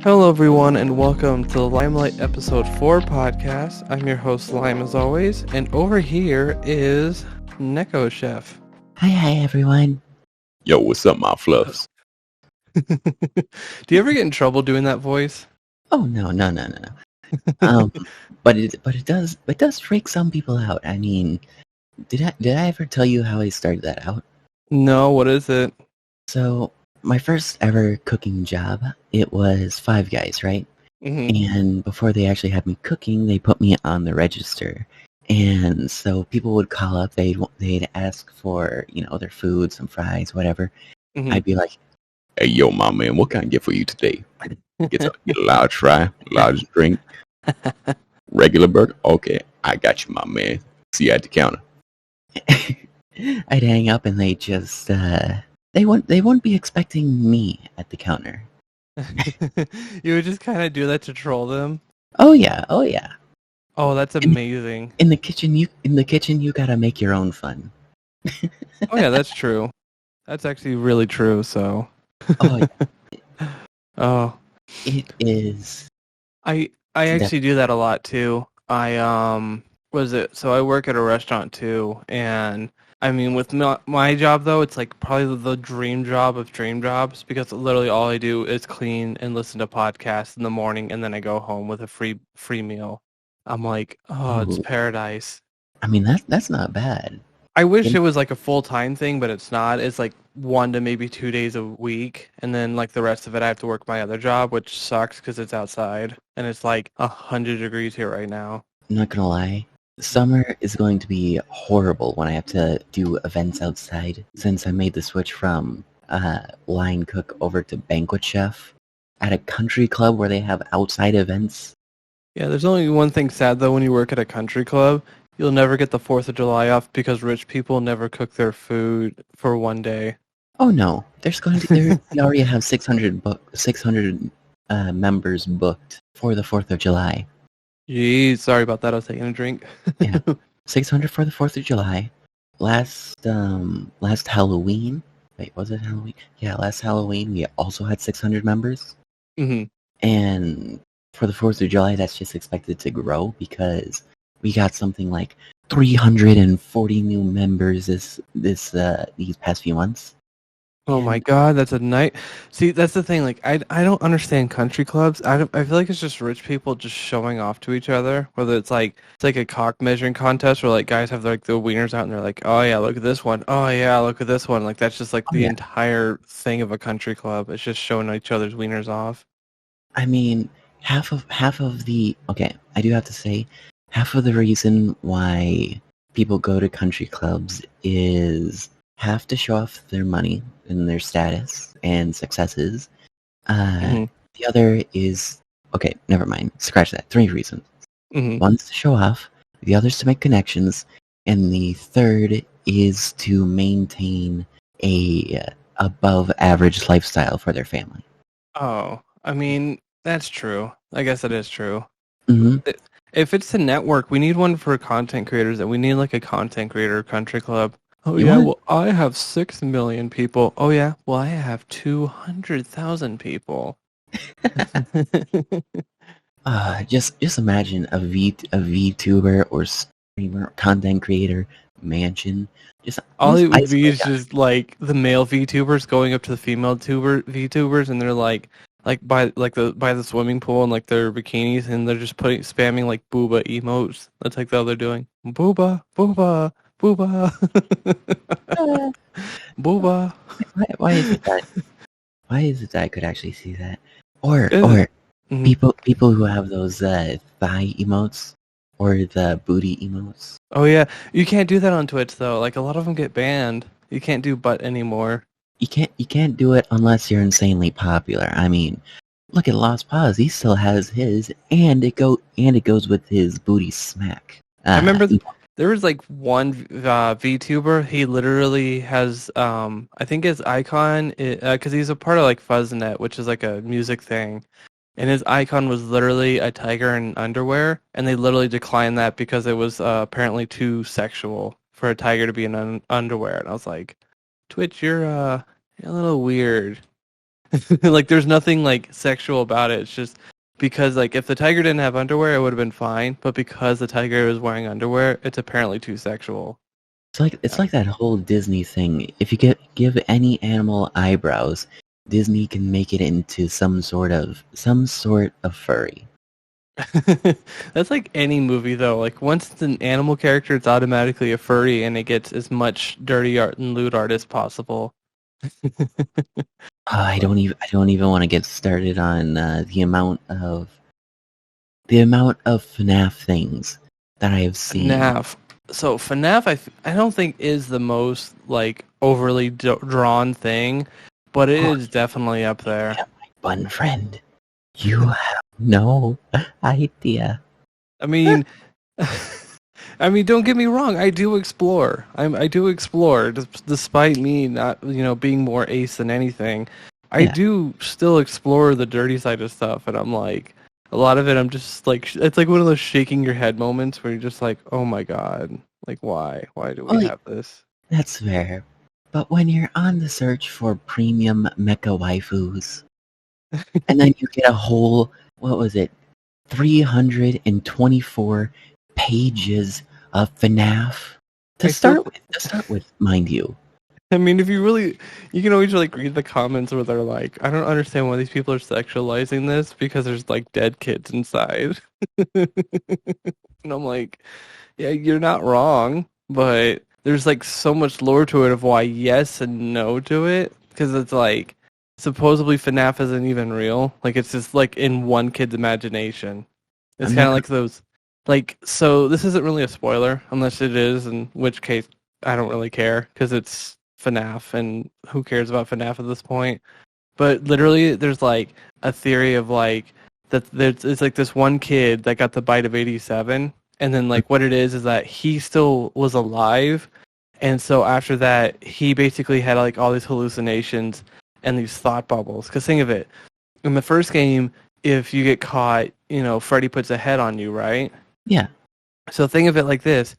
Hello, everyone, and welcome to the Limelight Episode 4 podcast. I'm your host, Lime, as always, and over here is Neko Chef. Hi, everyone. Yo, what's up, my fluffs? Do you ever get in trouble doing that voice? Oh no. But it does freak some people out. I mean, did I ever tell you how I started that out? No, what is it? So my first ever cooking job, it was Five Guys, right? Mm-hmm. And before they actually had me cooking, they put me on the register. And so people would call up, they'd ask for, their food, some fries, whatever. Mm-hmm. I'd be like, Hey, yo, my man, what can I get for you today? Get a large fry, large drink, regular burger? Okay, I got you, my man. See you at the counter. I'd hang up and they just they wouldn't be expecting me at the counter. You would just kind of do that to troll them? Oh yeah. Oh, that's amazing. In the kitchen you gotta make your own fun. Oh yeah, that's true. That's actually really true, so. Oh yeah. Oh. It is. I actually do that a lot too. So I work at a restaurant too, and I mean with my job though, it's like probably the dream job of dream jobs because literally all I do is clean and listen to podcasts in the morning, and then I go home with a free meal. I'm like, oh, it's Ooh. paradise. I mean that's not bad. I wish it was like a full-time thing, but it's not. It's like 1 to maybe 2 days a week, and then like the rest of it I have to work my other job, which sucks because it's outside, and it's like 100 degrees here right now. I'm not gonna lie. Summer is going to be horrible when I have to do events outside, since I made the switch from line cook over to banquet chef at a country club where they have outside events. Yeah, there's only one thing sad though when you work at a country club. You'll never get the 4th of July off because rich people never cook their food for 1 day. Oh no, they already have 600 members booked for the 4th of July. Jeez, sorry about that. I was taking a drink. Yeah, 600 for the 4th of July. Last Halloween. Wait, was it Halloween? Yeah, last Halloween we also had 600 members. Mm-hmm. And for the 4th of July, that's just expected to grow because we got something like 340 new members these past few months. Oh my god, that's a night. See, that's the thing. Like, I don't understand country clubs. I feel like it's just rich people just showing off to each other. Whether it's like a cock measuring contest where like guys have like the wieners out and they're like, oh yeah, look at this one. Oh yeah, look at this one. Like that's just like the entire thing of a country club. It's just showing each other's wieners off. I mean, half of the I do have to say, half of the reason why people go to country clubs is have to show off their money and their status and successes. The other is never mind. Scratch that. 3 reasons. Mm-hmm. One's to show off, the other's to make connections, and the third is to maintain a above average lifestyle for their family. Oh, I mean, that's true. I guess that is true. Mm-hmm. If it's a network, we need one for content creators, and we need like a content creator country club. Oh You yeah, want- well I have 6 million people. Oh yeah, well I have 200,000 people. Just imagine a VTuber or streamer, content creator mansion. All it would be is just like the male VTubers going up to the female VTubers, and they're like by the swimming pool and like their bikinis, and they're just spamming like booba emotes. That's like all they're doing. Booba, booba, booba, booba. Why is it that? Why is it that I could actually see that? Or Mhm. people who have those thigh emotes or the booty emotes. Oh yeah, you can't do that on Twitch though. Like a lot of them get banned. You can't do butt anymore. You can't do it unless you're insanely popular. I mean, look at Lost Pause. He still has his, and it goes with his booty smack. I remember there was like one VTuber. He literally has I think his icon because he's a part of like Fuzznet, which is like a music thing, and his icon was literally a tiger in underwear, and they literally declined that because it was apparently too sexual for a tiger to be in underwear. And I was like, Twitch, you're a little weird. Like there's nothing like sexual about it. It's just because like if the tiger didn't have underwear, it would have been fine. But because the tiger was wearing underwear, it's apparently too sexual. It's like that whole Disney thing. If you give any animal eyebrows, Disney can make it into some sort of furry. That's like any movie though. Like once it's an animal character, it's automatically a furry, and it gets as much dirty art and lewd art as possible. I don't even want to get started on the amount of FNAF things that I have seen. FNAF. So FNAF, I don't think is the most like overly drawn thing, but it is definitely up there. Yeah, my fun friend, you have no idea. I mean, don't get me wrong. I do explore. I do explore, despite me not, being more ace than anything. I do still explore the dirty side of stuff, and I'm like, a lot of it, I'm just like, it's like one of those shaking your head moments where you're just like, oh my god, like why do we have this? That's fair, but when you're on the search for premium mecha waifus, and then you get a whole, what was it, 324 pages of FNAF to start with, mind you. I mean, if you can always like read the comments where they're like, I don't understand why these people are sexualizing this because there's like dead kids inside. And I'm like, yeah, you're not wrong, but there's like so much lore to it of why yes and no to it, because it's like supposedly FNAF isn't even real. Like it's just like in one kid's imagination. It's kind of like those, like, so this isn't really a spoiler unless it is, in which case I don't really care because it's FNAF, and who cares about FNAF at this point? But literally, there's like a theory of like that it's like this one kid that got the bite of 87, and then like what it is that he still was alive, and so after that he basically had like all these hallucinations and these thought bubbles. Because think of it, in the first game, if you get caught, Freddy puts a head on you, right? Yeah. So think of it like this.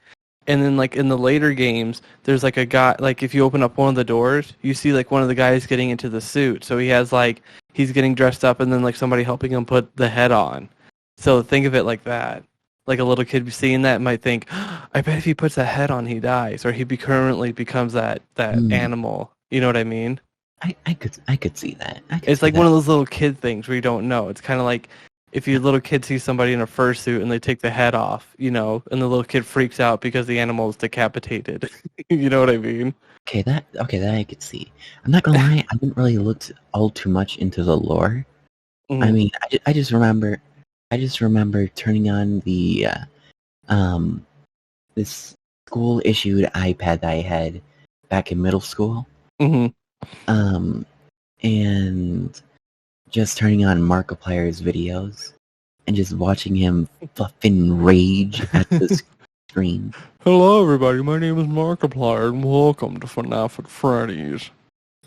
And then, like, in the later games, there's, like, a guy, like, if you open up one of the doors, you see, like, one of the guys getting into the suit. So he has, like, he's getting dressed up and then, like, somebody helping him put the head on. So think of it like that. Like, a little kid seeing that might think, I bet if he puts that head on, he dies. Or he permanently becomes that animal. You know what I mean? I could see that. It's like one of those little kid things where you don't know. It's kind of like if your little kid sees somebody in a fursuit and they take the head off, and the little kid freaks out because the animal is decapitated. You know what I mean? Okay, that I could see. I'm not gonna lie, I didn't really look all too much into the lore. Mm. I mean, I just remember turning on the this school issued iPad that I had back in middle school. Mm-hmm. And just turning on Markiplier's videos and just watching him fluffing rage at the screen. Hello, everybody. My name is Markiplier, and welcome to FNAF at Freddy's.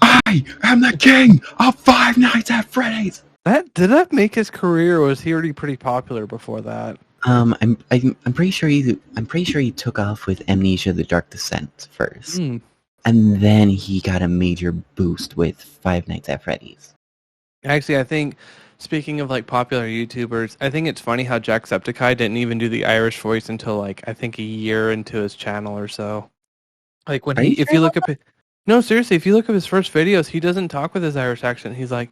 I am the king of Five Nights at Freddy's. Did that make his career, or was he already pretty popular before that? I'm pretty sure he took off with Amnesia: The Dark Descent first, and then he got a major boost with Five Nights at Freddy's. Actually, I think, speaking of like popular YouTubers, I think it's funny how Jacksepticeye didn't even do the Irish voice until like I think a year into his channel or so. Like when if you look up, no, seriously, if you look up his first videos, he doesn't talk with his Irish accent. He's like,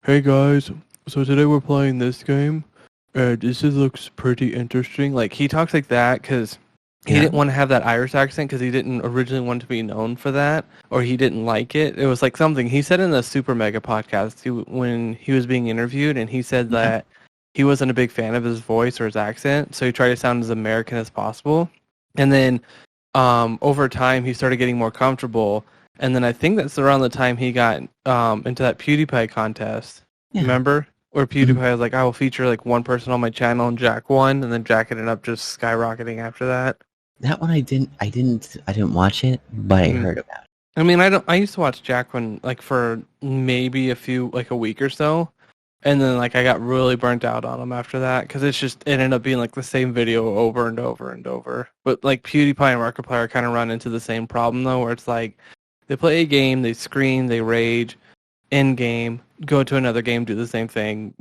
"Hey guys, so today we're playing this game. This looks pretty interesting." Like he talks like that because he didn't want to have that Irish accent because he didn't originally want to be known for that, or he didn't like it. It was like something he said in the Super Mega podcast when he was being interviewed, and he said that he wasn't a big fan of his voice or his accent, so he tried to sound as American as possible. And then over time, he started getting more comfortable, and then I think that's around the time he got into that PewDiePie contest. Yeah. Remember? Where PewDiePie was like, I will feature like one person on my channel, and Jack won, and then Jack ended up just skyrocketing after that. That one I didn't watch it, but I heard about it. I mean, I used to watch Jack when like for maybe a week or so, and then like I got really burnt out on him after that because it ended up being like the same video over and over and over. But like PewDiePie and Markiplier kind of run into the same problem though, where it's like they play a game, they scream, they rage, end game, go to another game, do the same thing,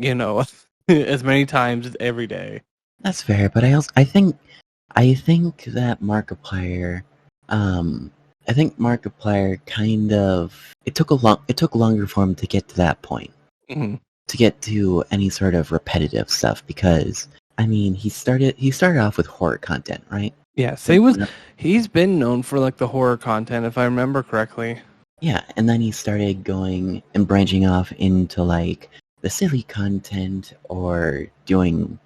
as many times every day. That's fair, but I think that Markiplier, I think Markiplier kind of it took longer for him to get to that point, Mhm. to get to any sort of repetitive stuff, because I mean he started off with horror content, right? Yeah, so he's been known for like the horror content, if I remember correctly. Yeah, and then he started going and branching off into like the silly content, or doing,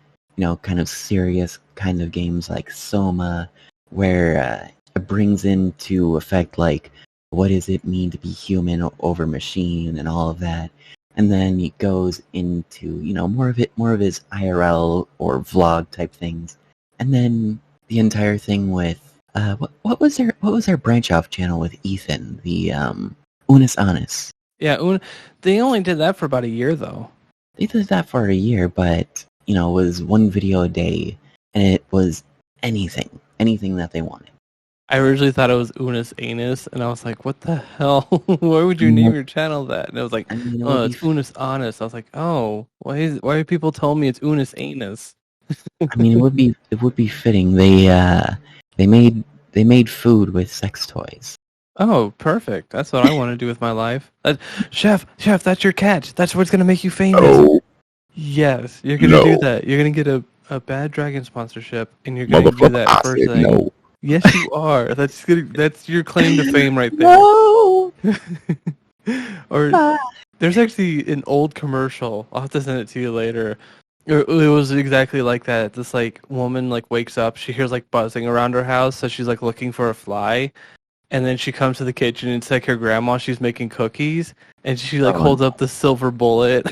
kind of serious kind of games like Soma, where it brings into effect like what does it mean to be human over machine and all of that. And then he goes into, more of his IRL or vlog type things. And then the entire thing with what was their branch off channel with Ethan, the Unis Honest. Yeah, they only did that for about a year though. They did that for a year, but it was one video a day, and it was anything that they wanted. I originally thought it was Unis Anus, and I was like, what the hell? Why would you name your channel that? And it was like, oh, it's Unis Honest. I was like, oh, why are people telling me it's Unis Anus? I mean, it would be fitting. They made food with sex toys. Oh, perfect. That's what I want to do with my life. Chef, that's your catch. That's what's going to make you famous. Oh, Yes, you're going to do that. You're going to get a Bad Dragon sponsorship, and you're going to do that first thing. No. Yes, you are. That's your claim to fame right there. No! Or there's actually an old commercial. I'll have to send it to you later. It was exactly like that. This like woman like wakes up, she hears like buzzing around her house, so she's like looking for a fly. And then she comes to the kitchen, and it's like her grandma. She's making cookies, and she like holds up the silver bullet,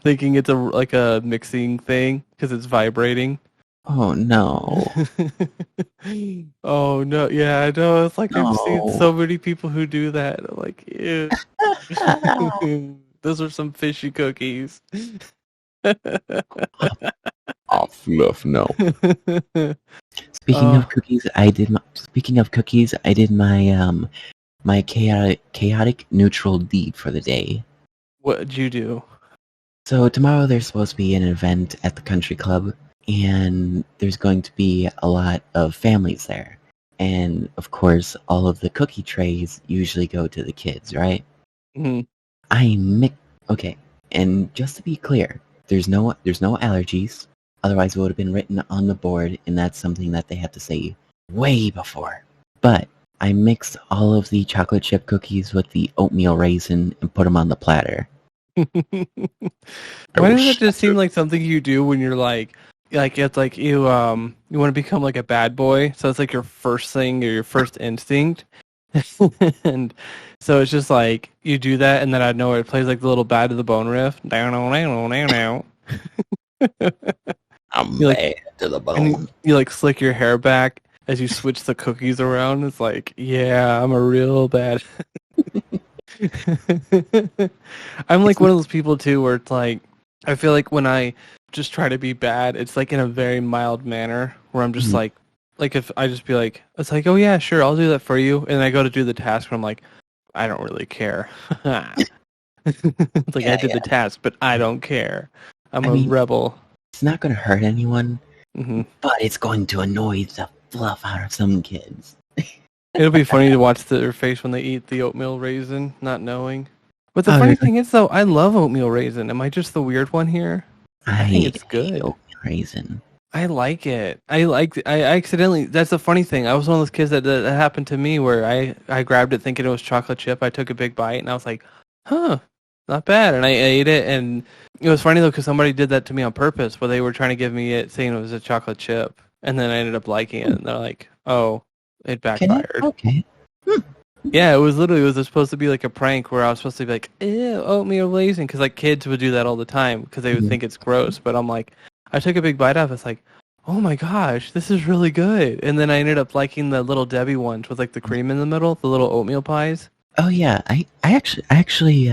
thinking it's like a mixing thing because it's vibrating. Oh no! Oh no! Yeah, I know. It's like No. I've seen so many people who do that. I'm like, ew. Those are some fishy cookies. Oh, fluff, no. Speaking of cookies, I did my my chaotic neutral deed for the day. What'd you do? So tomorrow there's supposed to be an event at the country club, and there's going to be a lot of families there. And of course, all of the cookie trays usually go to the kids, right? Mm-hmm. Okay, and just to be clear, there's no allergies. Otherwise, it would have been written on the board, and that's something that they have to say way before. But I mixed all of the chocolate chip cookies with the oatmeal raisin and put them on the platter. Why does it just seem like something you do when you're like it's like you want to become like a bad boy? So it's like your first thing or your first instinct. And so it's just like you do that, and then I know it plays like the little Bad to the Bone riff. I'm You, bad to the bone. And you like slick your hair back as you switch the cookies around. It's like, yeah, I'm a real bad. I'm like one of those people too where it's like I feel like when I just try to be bad, it's like in a very mild manner where I'm just like if I just be like, it's like, oh yeah, sure, I'll do that for you, and I go to do the task where I'm like, I don't really care. It's like I did the task, but I don't care. I mean, rebel. It's not going to hurt anyone, Mm-hmm. but it's going to annoy the fluff out of some kids. It'll be funny to watch their face when they eat the oatmeal raisin, not knowing. But the funny thing is, though, I love oatmeal raisin. Am I just the weird one here? I think it's good. Oatmeal raisin. I like it. I accidentally. That's the funny thing. I was one of those kids that happened to me where I grabbed it thinking it was chocolate chip. I took a big bite and I was like, huh, not bad. And I ate it, and it was funny though because somebody did that to me on purpose, where they were trying to give me it saying it was a chocolate chip, and then I ended up liking it. And they're like, oh, it backfired. Okay. Yeah, it was supposed to be like a prank where I was supposed to be like, ew, oatmeal raisin, because like kids would do that all the time because they would think it's gross. But I'm like, I took a big bite out. It's like, oh my gosh, this is really good. And then I ended up liking the Little Debbie ones with like the cream in the middle, the little oatmeal pies. Oh yeah, I actually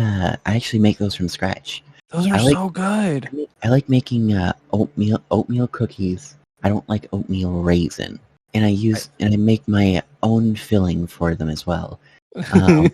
make those from scratch. Those are so good. I like making oatmeal cookies. I don't like oatmeal raisin, and I make my own filling for them as well. Um,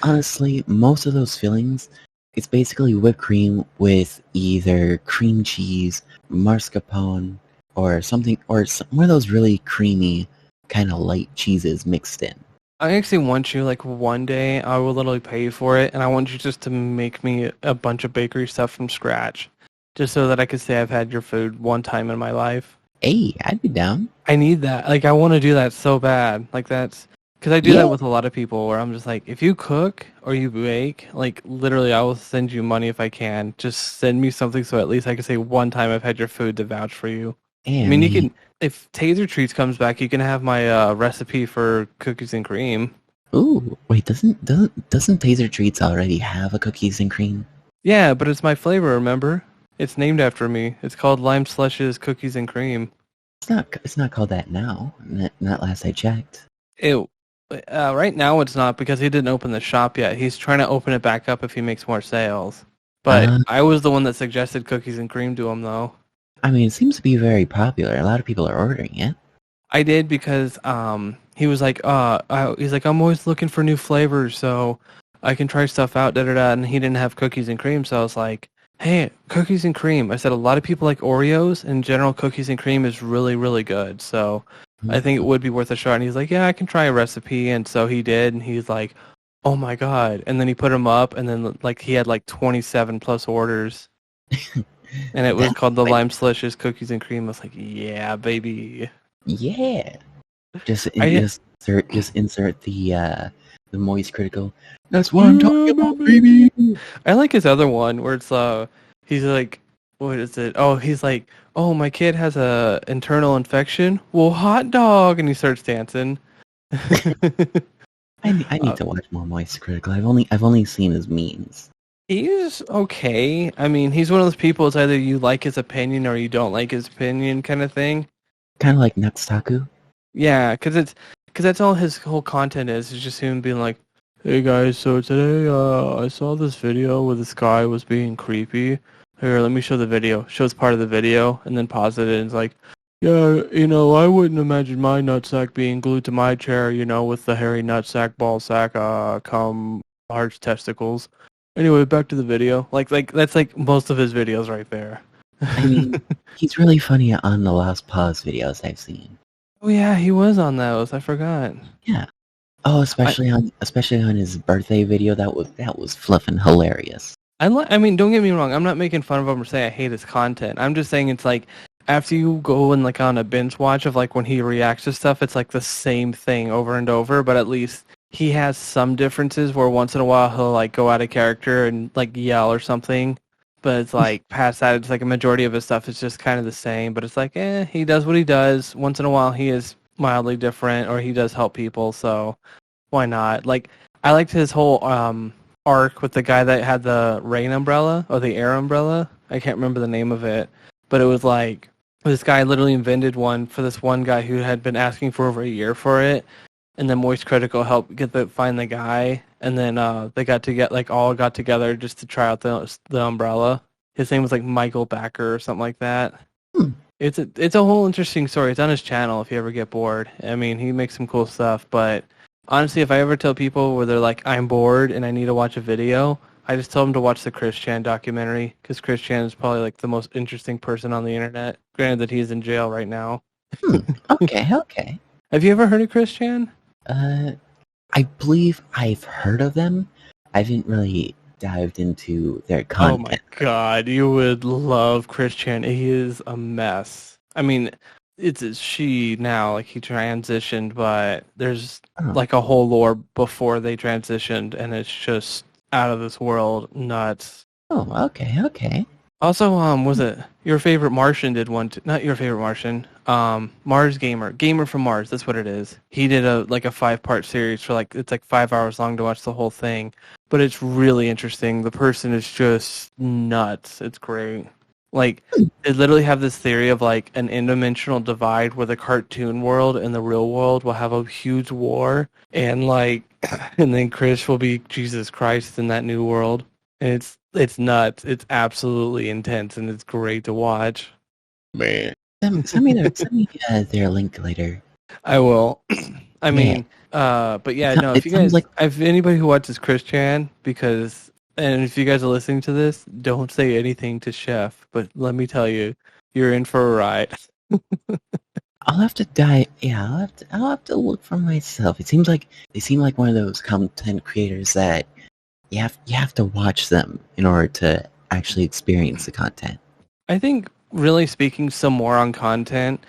honestly, most of those fillings, it's basically whipped cream with either cream cheese, mascarpone, or something, or one of those really creamy, kind of light cheeses mixed in. I actually want you, like, one day, I will literally pay you for it, and I want you just to make me a bunch of bakery stuff from scratch, just so that I could say I've had your food one time in my life. Hey, I'd be down. I need that. Like, I want to do that so bad. Like, that's... Because I do that Yeah, with a lot of people, where I'm just like, if you cook or you bake, like, literally, I will send you money if I can. Just send me something so at least I can say one time I've had your food to vouch for you. I and mean, you can... If Taser Treats comes back, you can have my recipe for cookies and cream. ooh, wait, doesn't Taser Treats already have a cookies and cream? Yeah, but it's my flavor, remember? It's named after me. It's called Lime Slush's Cookies and Cream. It's not called that now. Not last I checked. Ew. Right now it's not because he didn't open the shop yet. He's trying to open it back up if he makes more sales. But Uh, I was the one that suggested cookies and cream to him, though. I mean, it seems to be very popular. A lot of people are ordering it. I did because he was like, he's like, I'm always looking for new flavors, so I can try stuff out, da da da. And he didn't have cookies and cream, so I was like, hey, cookies and cream. I said a lot of people like Oreos. In general, cookies and cream is really, really good. So I think it would be worth a shot. And he's like, yeah, I can try a recipe. And so he did. And he's like, oh my God. And then he put them up. And then like he had like 27 plus orders. And it was That's called the like, Lime Slushes Cookies and Cream. I was like, yeah, baby. yeah. Just I, insert the moist critical. That's what I'm talking about, baby. I like his other one where it's he's like, what is it? Oh, he's like, oh, my kid has a internal infection. Well, hot dog, and he starts dancing. I need to watch more moist critical. I've only seen his memes. He's okay. I mean, he's one of those people. It's either you like his opinion or you don't like his opinion, kind of thing. Kind of like Nutstaku. Yeah, because that's all his whole content is. It's just him being like, hey guys, so today I saw this video where this guy was being creepy. Here, let me show the video. Shows part of the video and then pause it and it's like, yeah, I wouldn't imagine my nutsack being glued to my chair, with the hairy nutsack, ball sack, cum, large testicles. Anyway, back to the video. Like that's like most of his videos right there. I mean, he's really funny on the Last Pause videos I've seen. Oh yeah, he was on those. I forgot. Yeah. Oh, especially on his birthday video. That was fluffing hilarious. I mean, don't get me wrong. I'm not making fun of him or say I hate his content. I'm just saying it's like after you go and like on a binge watch of like when he reacts to stuff, it's like the same thing over and over. But at least he has some differences where once in a while he'll like go out of character and like yell or something. But it's like past that, it's like a majority of his stuff is just kind of the same. But it's like, he does what he does. Once in a while he is mildly different or he does help people. So why not? Like I liked his whole arc with the guy that had the rain umbrella or the air umbrella. I can't remember the name of it, but it was like this guy literally invented one for this one guy who had been asking for over a year for it, and then Moist Critical helped find the guy, and then they all got together just to try out the umbrella. His name was like Michael Backer or something like that. It's a whole interesting story. It's on his channel if you ever get bored. I mean, he makes some cool stuff, but honestly, if I ever tell people where they're like, I'm bored and I need to watch a video, I just tell them to watch the Chris Chan documentary because Chris Chan is probably like the most interesting person on the internet. Granted that he's in jail right now. Okay. Have you ever heard of Chris Chan? I believe I've heard of them. I haven't really dived into their content. Oh my god, you would love Chris Chan. He is a mess. I mean, it's she now, like he transitioned, but there's like a whole lore before they transitioned, and it's just out of this world nuts. Oh, okay. Also, was it your favorite Martian did one? Not your favorite Martian. Mars Gamer from Mars. That's what it is. He did a 5-part series for it's like 5 hours long to watch the whole thing, but it's really interesting. The person is just nuts. It's great. Like they literally have this theory of like an interdimensional divide where the cartoon world and the real world will have a huge war, and and then Chris will be Jesus Christ in that new world. And it's nuts. It's absolutely intense, and it's great to watch. Man. Send me their link later. I will. I mean, But yeah, no. It sounds like If anybody who watches Christian, and if you guys are listening to this, don't say anything to Chef. But let me tell you, you're in for a ride. I'll have to die. Yeah, I'll have to look for myself. It seems like they seem like one of those content creators that you have to watch them in order to actually experience the content. I think, really speaking some more on content,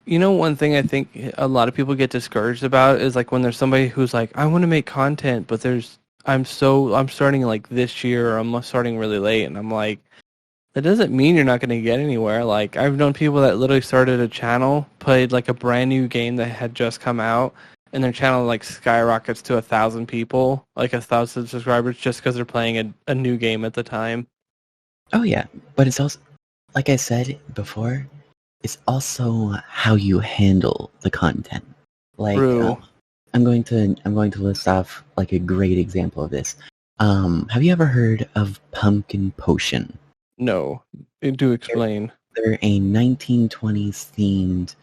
you know, one thing I think a lot of people get discouraged about is like when there's somebody who's like, I want to make content, but I'm starting like this year, or I'm starting really late, and I'm like, that doesn't mean you're not going to get anywhere. Like, I've known people that literally started a channel, played like a brand new game that had just come out, and their channel like skyrockets to 1,000 people, like 1,000 subscribers, just because they're playing a new game at the time. Oh yeah, but it's also, like I said before, it's also how you handle the content. Like, True. I'm going to list off like a great example of this. Have you ever heard of Pumpkin Potion? No, do explain. They're a 1920s themed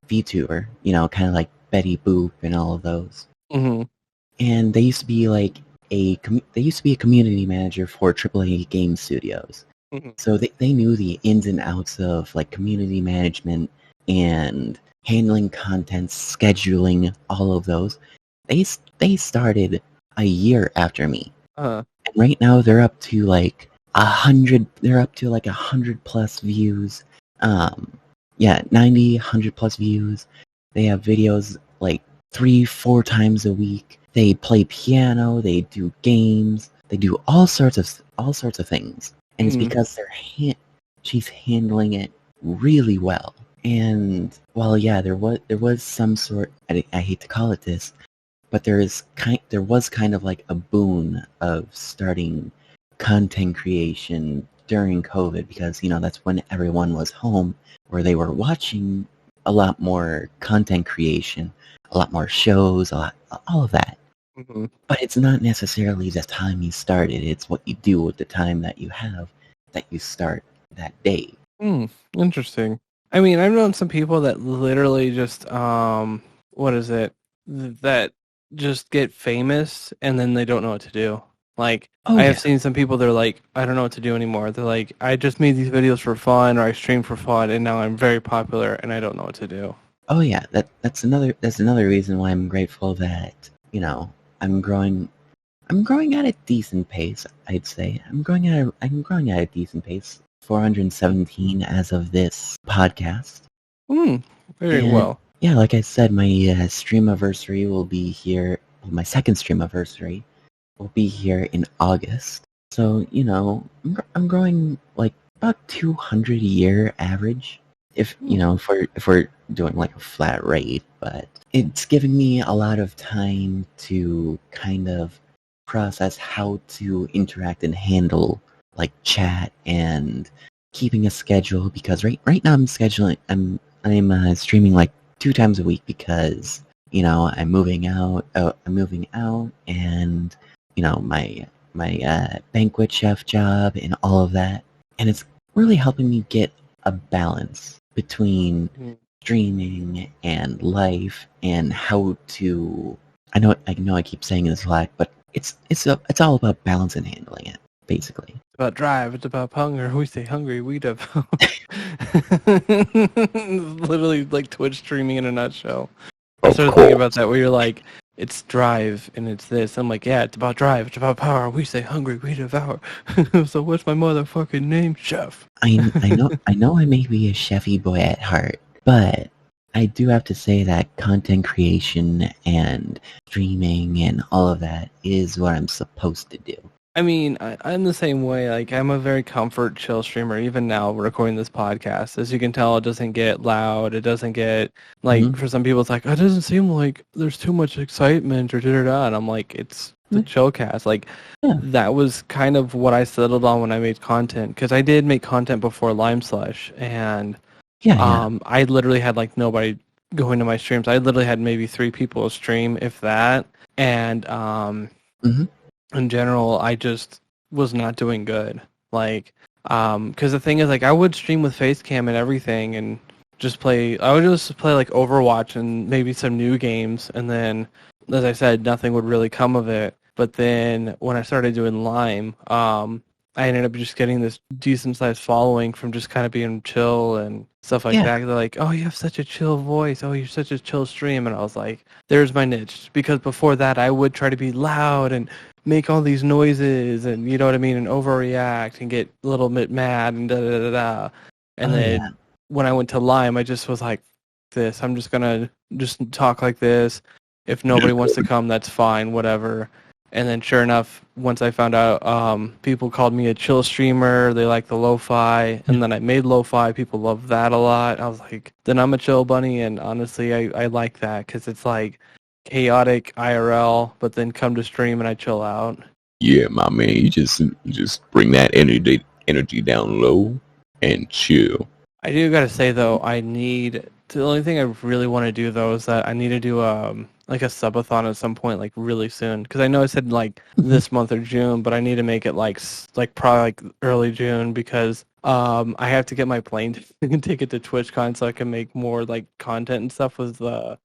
VTuber, you know, kind of like Betty Boop and all of those. Mm-hmm. And they used to be like a community manager for AAA game studios. Mm-hmm. So they knew the ins and outs of like community management and handling content, scheduling, all of those. They started a year after me. And right now they're up to like 100. They're up to like 100 plus views. 90, 100 plus views. They have videos like 3-4 times a week. They play piano. They do games. They do all sorts of things. And it's because she's handling it really well. And while there was some sort, I hate to call it this, but there was kind of like a boon of starting content creation during COVID, because that's when everyone was home, where they were watching a lot more content creation, a lot more shows, all of that. Mm-hmm. But it's not necessarily the time you started. It's what you do with the time that you have, that you start that day. Interesting. I mean, I've known some people that literally just that just get famous and then they don't know what to do. Like, I have seen some people, they're like, I don't know what to do anymore. They're like, I just made these videos for fun, or I stream for fun, and now I'm very popular and I don't know what to do. Oh yeah, that's another reason why I'm grateful that I'm growing at a decent pace. I'd say I'm growing at a decent pace. 417 as of this podcast. Very well. Yeah, like I said, my streamiversary will be here. My second streamiversary will be here in August. So I'm growing like about 200 a year average. If we're doing like a flat rate, but it's giving me a lot of time to kind of process how to interact and handle like chat and keeping a schedule, because right now I'm streaming like 2 times a week, because I'm moving out, and my banquet chef job and all of that, and it's really helping me get a balance between streaming and life, and how to. I know I keep saying this a lot, but it's all about balance and handling it, basically. It's about drive. It's about hunger. We stay hungry. We devour. Literally like Twitch streaming in a nutshell. I started thinking about that, where you're like, it's drive and it's this. I'm like, yeah, it's about drive. It's about power. We stay hungry. We devour. So what's my motherfucking name, Chef? I know I may be a chefy boy at heart, but I do have to say that content creation and streaming and all of that is what I'm supposed to do. I mean, I'm the same way. Like, I'm a very comfort, chill streamer. Even now, recording this podcast, as you can tell, it doesn't get loud. It doesn't get, like, for some people, it's like, it doesn't seem like there's too much excitement or da-da-da. And I'm like, it's the chill cast. Like, that was kind of what I settled on when I made content. Because I did make content before Lim3Light. And I literally had, like, nobody going to my streams. I literally had maybe 3 people stream, if that. And, in general, I just was not doing good. Like, because the thing is, like, I would stream with face cam and everything, and just play. I would just play like Overwatch and maybe some new games, and then, as I said, nothing would really come of it. But then when I started doing Lime, I ended up just getting this decent sized following from just kind of being chill and stuff like Yeah. that. They're like, "Oh, you have such a chill voice. Oh, you're such a chill stream," and I was like, "There's my niche." Because before that, I would try to be loud and make all these noises, and you know what I mean, and overreact and get a little bit mad and da da da da. And Oh yeah. then when I went to Lime, I just was like, "This. I'm just gonna just talk like this. If nobody wants to come, that's fine. Whatever." And then sure enough, once I found out, people called me a chill streamer. They like the lo-fi. And then I made lo-fi. People love that a lot. I was like, then I'm a chill bunny. And honestly, I like that because it's like chaotic IRL, but then come to stream and I chill out. Yeah, my man, you just bring that energy down low and chill. I do gotta say though, the only thing I really want to do though is that I need to do like a subathon at some point, like really soon, because I know I said like this month or June, but I need to make it like probably like early June because I have to get my plane ticket to TwitchCon so I can make more like content and stuff with a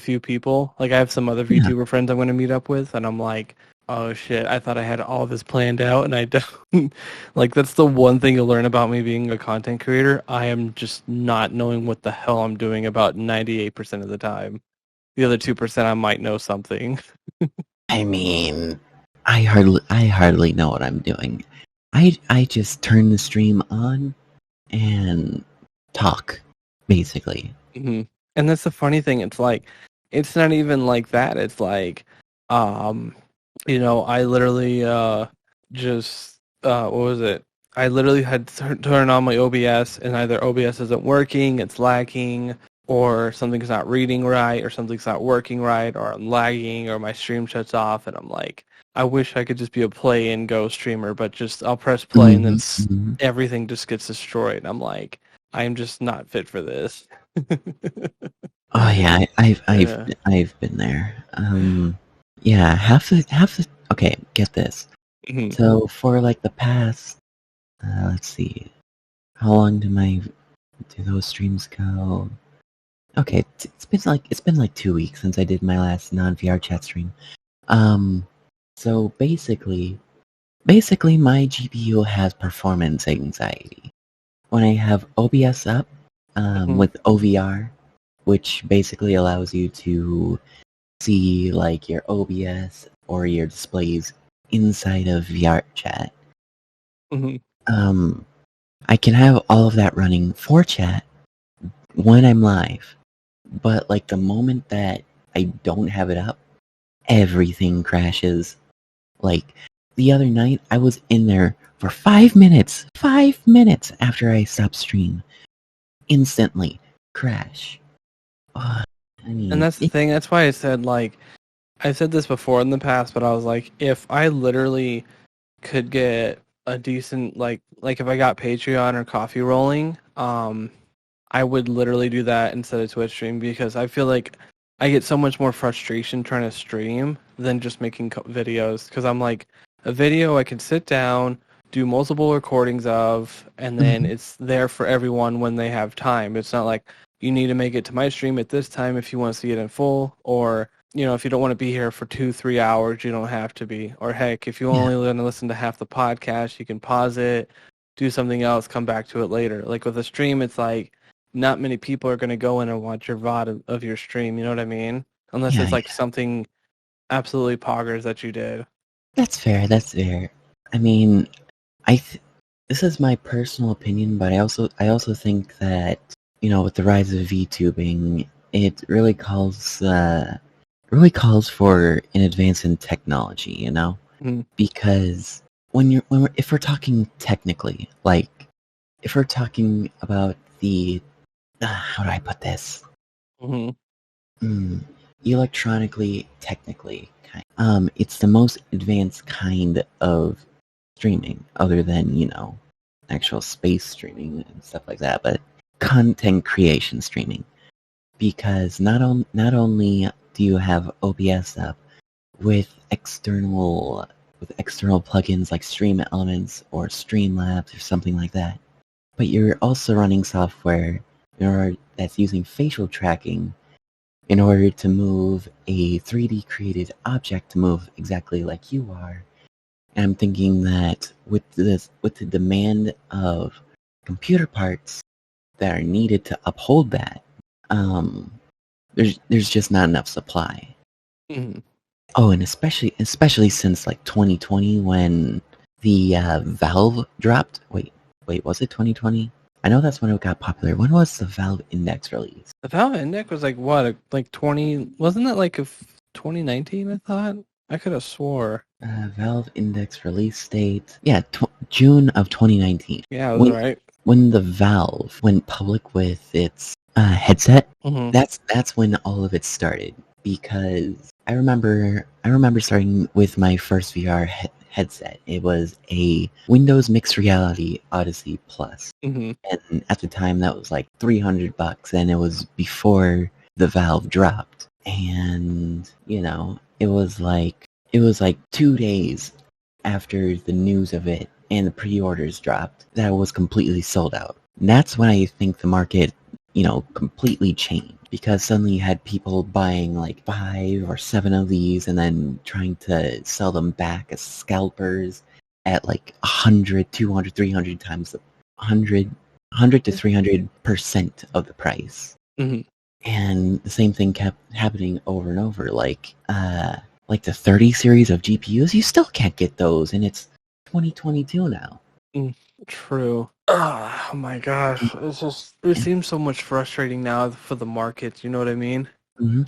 few people. Like I have some other VTuber friends I'm going to meet up with, and I'm like, oh shit, I thought I had all this planned out and I don't. Like that's the one thing you'll learn about me being a content creator. I am just not knowing what the hell I'm doing about 98% of the time. The other 2% I might know something. I mean, I hardly know what I'm doing. I just turn the stream on and talk, basically. Mm-hmm. And that's the funny thing. It's like, it's not even like that. It's like, I literally just what was it? I literally had to turn on my OBS, and either OBS isn't working, it's lagging, or something's not reading right, or something's not working right, or I'm lagging, or my stream shuts off, and I'm like, I wish I could just be a play and go streamer, but just I'll press play and then everything just gets destroyed. And I'm like, I'm just not fit for this. Oh yeah, I've been there. Yeah, half the. Okay, get this. So for like the past, let's see, how long do those streams go? Okay, it's been like 2 weeks since I did my last non-VR chat stream. So basically my GPU has performance anxiety. When I have OBS up, with OVR, which basically allows you to see like your OBS or your displays inside of VR chat. I can have all of that running for chat when I'm live, but like the moment that I don't have it up, everything crashes. Like the other night, I was in there for 5 minutes. 5 minutes after I stopped stream, instantly crash. And that's the thing. That's why I said, like, I said this before in the past, but I was like, if I literally could get a decent, like if I got Patreon or Coffee Rolling, I would literally do that instead of Twitch stream, because I feel like I get so much more frustration trying to stream than just making videos. Because I'm like, a video I can sit down, do multiple recordings of, and then it's there for everyone when they have time. It's not like you need to make it to my stream at this time if you want to see it in full, or if you don't want to be here for 2-3 hours, you don't have to be. Or heck, if you only want to listen to half the podcast, you can pause it, do something else, come back to it later. Like with a stream, it's like not many people are going to go in and watch your VOD of your stream, you know what I mean? Unless it's like something absolutely poggers that you did. That's fair. I mean, this is my personal opinion, but I also think that, with the rise of VTubing, it really calls for an advance in technology, because if we're talking technically, like if we're talking about the how do I put this? Electronically, technically, it's the most advanced kind of streaming, other than actual space streaming and stuff like that, but content creation streaming, because not only do you have OBS up with external plugins like Stream Elements or Streamlabs or something like that, but you're also running software that's using facial tracking in order to move a 3D created object to move exactly like you are. And I'm thinking that with the demand of computer parts that are needed to uphold that, there's just not enough supply. Mm-hmm. Oh, and especially since like 2020 when the Valve dropped. Wait, was it 2020? I know that's when it got popular. When was the Valve Index release? The Valve Index was like what, like 20? Wasn't that like 2019? I thought I could have swore. Valve Index release date. Yeah, June of 2019. Yeah, I was right. When the Valve went public with its headset, Mm-hmm. that's when all of it started. Because I remember starting with my first VR headset. It was a Windows Mixed Reality Odyssey Plus, Mm-hmm. and at the time that was like $300, and it was before the Valve dropped. And it was like 2 days after the news of it and the pre-orders dropped that it was completely sold out. And that's when I think the market, completely changed, because suddenly you had people buying like 5 or 7 of these and then trying to sell them back as scalpers at like 100, 200, 300 times the 100 to 300% of the price. Mm-hmm. And the same thing kept happening over and over. Like the 30 series of GPUs, you still can't get those, and it's 2022 now. True. Oh my gosh, it seems so much frustrating now for the markets. You know what I mean? Mm-hmm.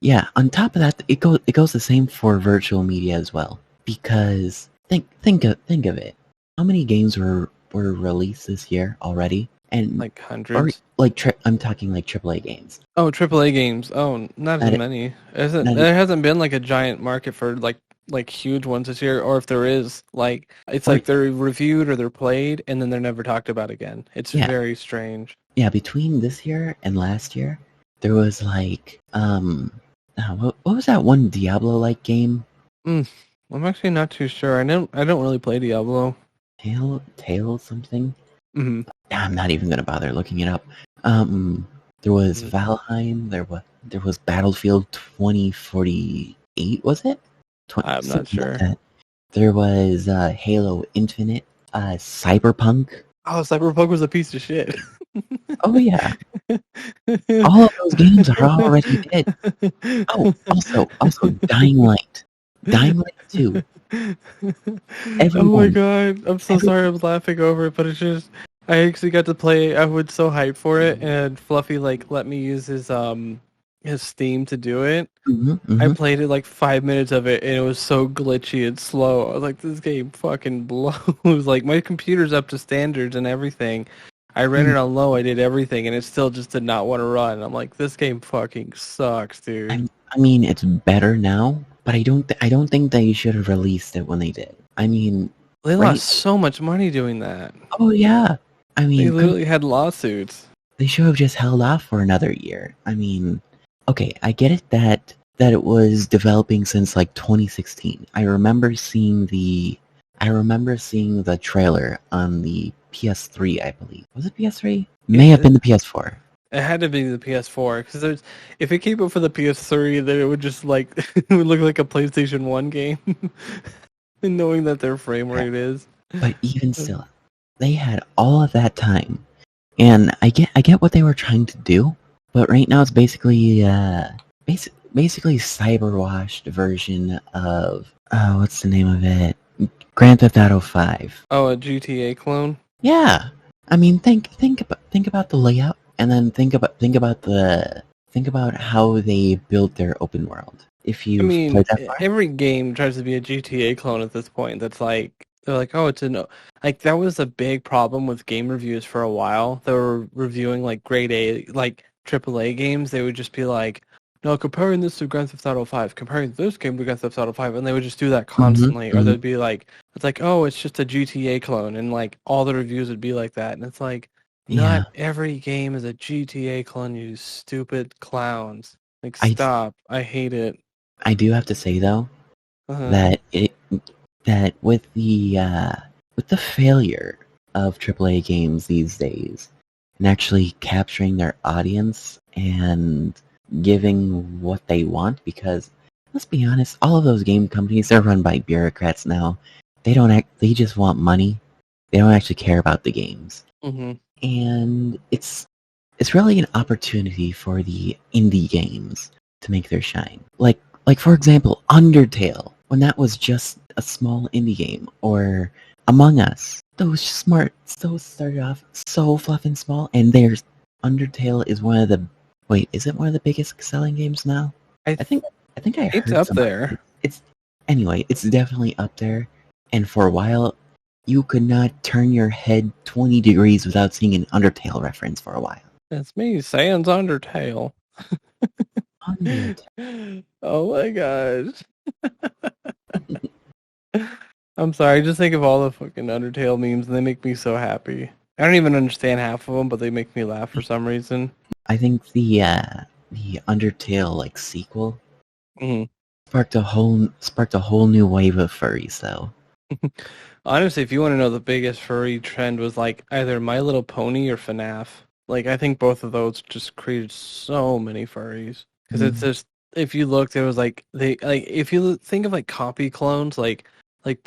Yeah. On top of that, it goes the same for virtual media as well. Because think of it. How many games were released this year already? And like hundreds. I'm talking like AAA games. Oh, AAA games. Oh, not as many. There hasn't been like a giant market for like huge ones this year, or if there is, like it's like they're reviewed or they're played and then they're never talked about again. It's very strange. Yeah, between this year and last year, there was like what was that one Diablo-like game? I'm actually not too sure. I don't really play Diablo. Tale something. Mm-hmm. I'm not even gonna bother looking it up. There was Valheim. There was Battlefield 2048. Was it? I'm not sure. Like there was Halo Infinite. Cyberpunk. Oh, Cyberpunk was a piece of shit. Oh yeah. All of those games are already dead. Oh, also Dying Light. Dying Light 2. Oh my god. I'm so sorry I'm laughing over it, but it's just I actually got to play. I was so hyped for it, and Fluffy let me use his Steam to do it. Mm-hmm. I played it like 5 minutes of it, and it was so glitchy and slow. I was like, this game fucking blows. Like, my computer's up to standards and everything. I ran it on low, I did everything, and it still just did not want to run. I'm like, this game fucking sucks, dude. I mean, it's better now, but I don't think they should have released it when they did. I mean, they lost so much money doing that. Oh yeah. I mean, they literally had lawsuits. They should have just held off for another year. I mean, okay, I get it that it was developing since like 2016. I remember seeing the trailer on the PS3, I believe. Was it PS3? May have been the PS4. It had to be the PS4 because if it came up for the PS3, then it would just it would look like a PlayStation 1 game. And knowing that their frame rate is. But even still, they had all of that time, and I get what they were trying to do, but right now it's basically cyber washed version of what's the name of it? Grand Theft Auto 5. Oh, a GTA clone? Yeah. I mean, think about the layout, and then think about how they built their open world. If you played that far. Every game tries to be a GTA clone at this point. That's they're like, oh, it's that was a big problem with game reviews for a while. They were reviewing grade A, AAA games. They would just be like, no, comparing this to Grand Theft Auto 5, comparing this game to Grand Theft Auto 5, and they would just do that constantly. Mm-hmm. Or they'd be like, it's like, oh, it's just a GTA clone, and all the reviews would be like that. And it's like, not every game is a GTA clone, you stupid clowns. Stop. I hate it. I do have to say though, that with the failure of AAA games these days, and actually capturing their audience and giving what they want, because let's be honest, all of those game companies, they're run by bureaucrats now. They just want money. They don't actually care about the games. Mm-hmm. And it's really an opportunity for the indie games to make their shine. Like for example, Undertale, when that was just a small indie game, or Among Us. Those started off so fluffing small, and there's Undertale is one of the is it one of the biggest selling games now? I think I It's heard up something. there. It's definitely up there. And for a while, you could not turn your head 20 degrees without seeing an Undertale reference for a while. That's me, Sans Undertale. Undertale. Oh my gosh. I'm sorry, I just think of all the fucking Undertale memes and they make me so happy. I don't even understand half of them, but they make me laugh for some reason. I think the Undertale sequel Mm-hmm. sparked a whole new wave of furries though. Honestly, if you want to know, the biggest furry trend was either My Little Pony or FNAF. I think both of those just created so many furries. Because it's just, if you looked, it was if you think of copy clones, like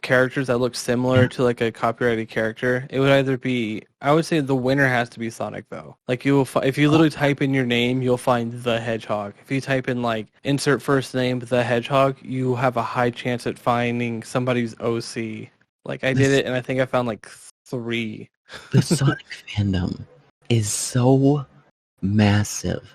characters that look similar to a copyrighted character, it would either be, I would say the winner has to be Sonic though. You will if you literally type in your name, you'll find the Hedgehog. If you type in insert first name the Hedgehog, you have a high chance at finding somebody's OC. I did it, and I think I found 3. The Sonic fandom is so massive.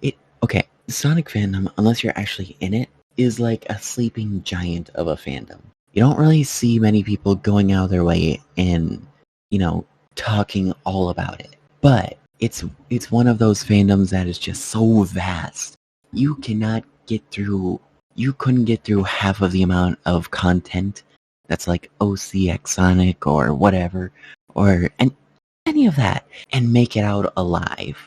The Sonic fandom, unless you're actually in it, is like a sleeping giant of a fandom. You don't really see many people going out of their way and, talking all about it. But it's one of those fandoms that is just so vast. You couldn't get through half of the amount of content that's OCX Sonic or whatever, or any of that, and make it out alive.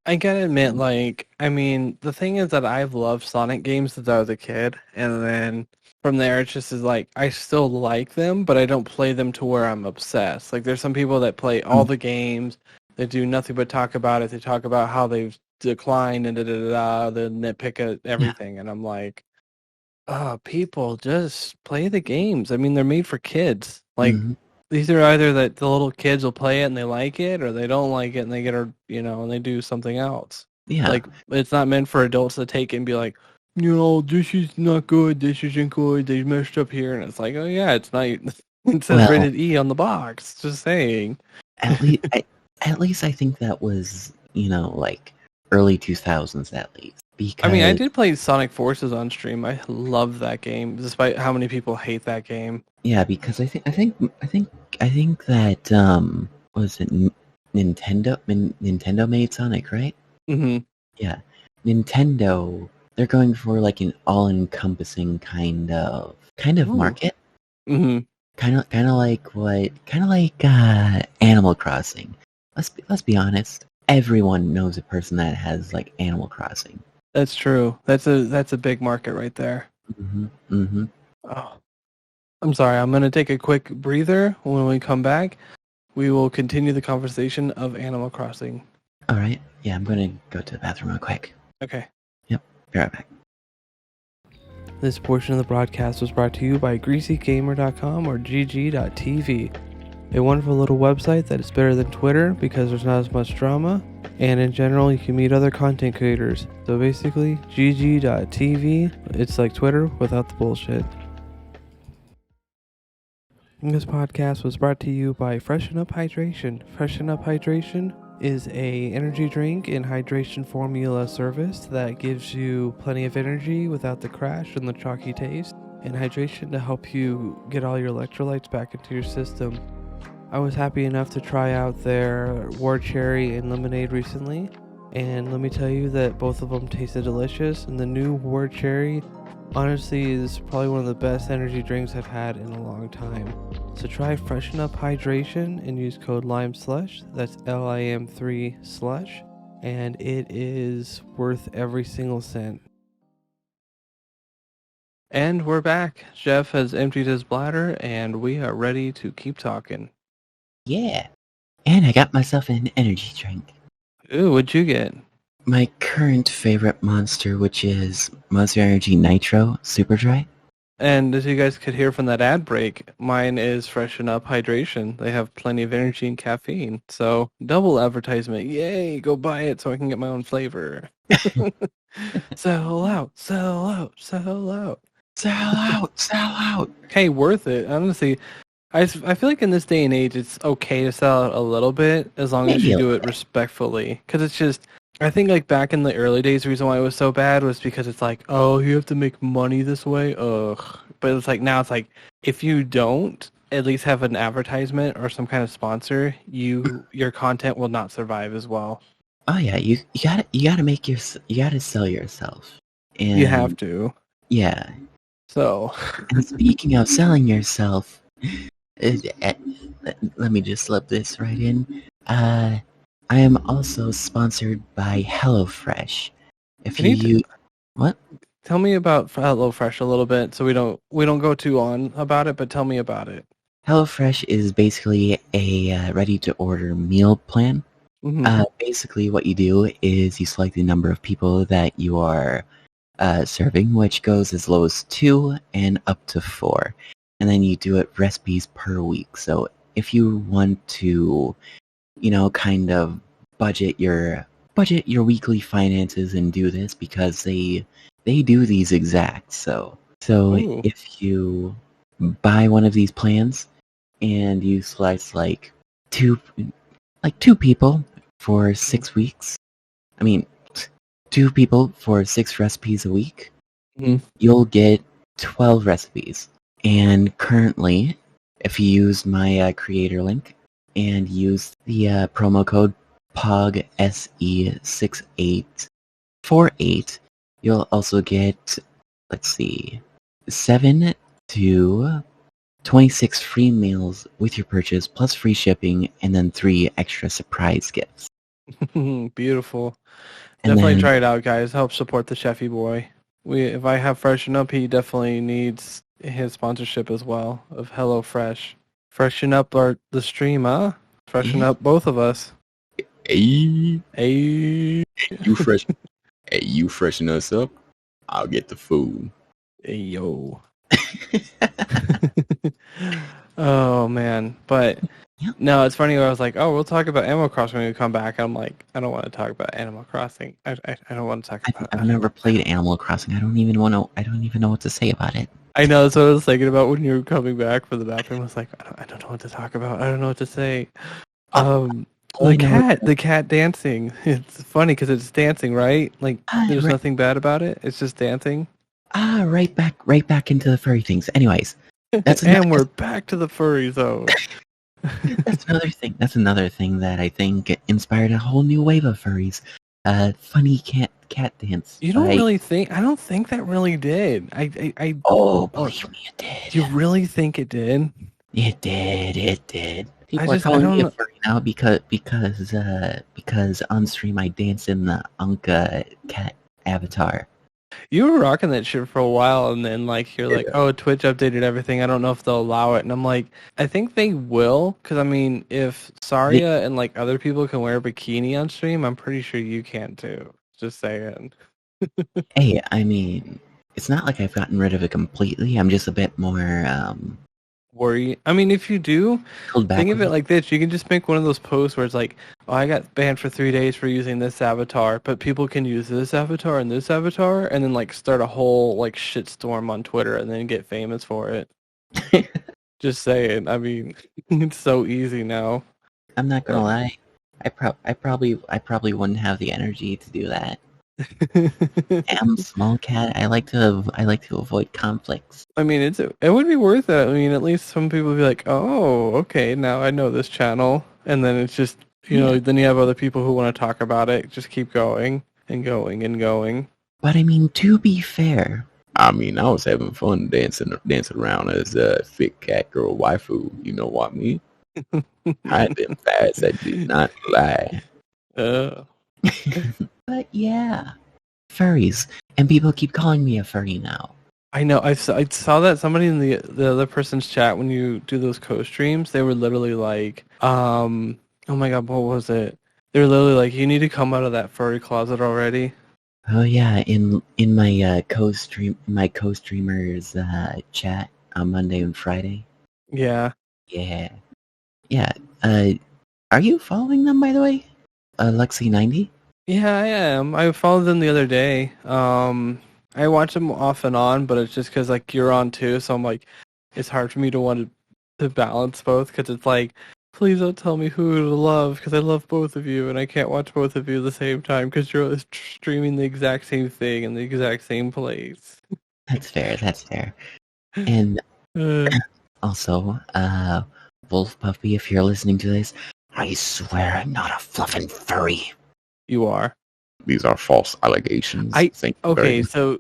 I gotta admit, the thing is that I've loved Sonic games since I was a kid, and then from there it just is I still like them, but I don't play them to where I'm obsessed. There's some people that play all the games, they do nothing but talk about it, they talk about how they've declined and da-da-da-da, they nitpick at everything, and I'm like, people, just play the games. I mean, they're made for kids. These are either that the little kids will play it and they like it, or they don't like it and they get and they do something else. Yeah. It's not meant for adults to take it and be like, this is not good, this isn't good, they messed up here. And it's like, oh yeah, it's not, it says rated E on the box, just saying. At least I think that was, early 2000s at least. Because... I mean, I did play Sonic Forces on stream. I love that game, despite how many people hate that game. Yeah, because I think that was it Nintendo made Sonic, right? Mm-hmm. Yeah, Nintendo. They're going for an all-encompassing kind of market. Mm-hmm. Kind of like Animal Crossing. Let's be honest. Everyone knows a person that has Animal Crossing. That's true. That's a big market right there. Mm-hmm. Mm-hmm. Oh, I'm sorry. I'm going to take a quick breather. When we come back, we will continue the conversation of Animal Crossing. All right. Yeah, I'm going to go to the bathroom real quick. Okay. Yep. Be right back. This portion of the broadcast was brought to you by GreasyGamer.com or GG.tv. A wonderful little website that is better than Twitter because there's not as much drama, and in general you can meet other content creators. So basically, GG.tv, it's like Twitter without the bullshit. This podcast was brought to you by Freshen Up Hydration. Freshen Up Hydration is a energy drink and hydration formula service that gives you plenty of energy without the crash and the chalky taste, and hydration to help you get all your electrolytes back into your system. I was happy enough to try out their War Cherry and Lemonade recently, and let me tell you that both of them tasted delicious, and the new War Cherry honestly is probably one of the best energy drinks I've had in a long time. So try Freshen Up Hydration and use code LIME-SLUSH, that's LIM3 slush, and it is worth every single cent. And we're back. Jeff has emptied his bladder, and we are ready to keep talking. Yeah. And I got myself an energy drink. Ooh, what'd you get? My current favorite monster, which is Monster Energy Nitro Super Dry. And as you guys could hear from that ad break, mine is Freshen Up Hydration. They have plenty of energy and caffeine. So double advertisement. Yay, go buy it so I can get my own flavor. Sell out, sell out, sell out. Sell out, sell out. Hey, worth it. Honestly, I feel like in this day and age, it's okay to sell out a little bit as long as Maybe you a do little it bit. respectfully. Because it's just, I think like back in the early days, the reason why it was so bad was because it's like, oh, you have to make money this way. Ugh. But it's like now it's like, if you don't at least have an advertisement or some kind of sponsor, your content will not survive as well. Oh yeah, you gotta sell yourself. And You have to. yeah. So. And speaking of selling yourself, let me just slip this right in. I am also sponsored by HelloFresh. If Can you you t- use what? Tell me about HelloFresh a little bit, so we don't go too on about it. But tell me about it. HelloFresh is basically a ready-to-order meal plan. Mm-hmm. Basically, what you do is you select the number of people that you are serving, which goes as low as 2 and up to 4. And then you do it recipes per week. So if you want to, kind of budget your weekly finances and do this, because they do these exact. So Ooh. if you buy one of these plans and you select like two people for 6 weeks, I mean 2 people for 6 recipes a week, you'll get 12 recipes. And currently, if you use my creator link and use the promo code POGSE6848, you'll also get, 7 to 26 free meals with your purchase, plus free shipping, and then 3 extra surprise gifts. Beautiful. And Definitely then, try it out, guys. Help support the Chefy boy. If I have Freshen Up, he definitely needs his sponsorship as well of HelloFresh. Freshen up the stream, huh? Freshen Yeah. up both of us. Hey, Hey, you fresh? Hey, you freshen us up. I'll get the food. hey yo. Oh man, but Yep. no, it's funny. I was like, oh, we'll talk about Animal Crossing when we come back. I'm like, I don't want to talk about Animal Crossing. I don't want to talk about. I've never played Animal Crossing. I don't even know what to say about it. I know that's what I was thinking about when you were coming back from the bathroom. I was like, I don't know what to talk about. I don't know what to say. The cat dancing. It's funny because it's dancing, right? Like there's Right. nothing bad about it. It's just dancing. Right back into the furry things. Anyways, And we're back to the furry zone. that's another thing. That's another thing that I think inspired a whole new wave of furries. Funny cat dance. You don't really think? I don't think that really did. Oh, believe me, it did. You really think it did? It did. People I are calling don't me know. a furry now because on stream I dance in the Anka cat avatar. You were rocking that shit for a while, and then like you're like, oh, Twitch updated everything. I don't know if they'll allow it, and I'm like, I think they will, because I mean, if Saria and like other people can wear a bikini on stream, I'm pretty sure you can too. Just saying. Hey, I mean, it's not like I've gotten rid of it completely. I'm just a bit more Worry. I mean, if you do, held back. think of it like this: you can just make one of those posts where it's like, "Oh, I got banned for 3 days for using this avatar, but people can use this avatar and this avatar," and then like start a whole like shitstorm on Twitter and then get famous for it. Just saying. I mean, it's so easy now. I'm not gonna lie. I probably wouldn't have the energy to do that. I'm a small cat. I like to avoid conflicts. I mean, it would be worth it. I mean, at least some people would be like, "Oh, okay, now I know this channel," and then it's just then you have other people who want to talk about it. Just keep going and going and going. But I mean, to be fair, I mean, I was having fun dancing around as a fit cat girl waifu. You know what I mean? I had them fads. I did not lie. But yeah, furries, and people keep calling me a furry now. I know. I saw that somebody in the other person's chat when you do those co-streams, they were literally like, Oh my god, what was it? They're literally like, you need to come out of that furry closet already. Oh yeah, in my co-streamers chat on Monday and Friday. Yeah. Yeah, yeah. Are you following them by the way? Lexi90? Yeah, I am. I followed them the other day. I watch them off and on, but it's just because like you're on too, so I'm like, it's hard for me to want to balance both because it's like, please don't tell me who to love because I love both of you and I can't watch both of you at the same time because you're streaming the exact same thing in the exact same place. That's fair. That's fair. And also, Wolf Puppy, if you're listening to this, I swear I'm not a fluffin' furry. You are. These are false allegations. Thank you very Okay, much. so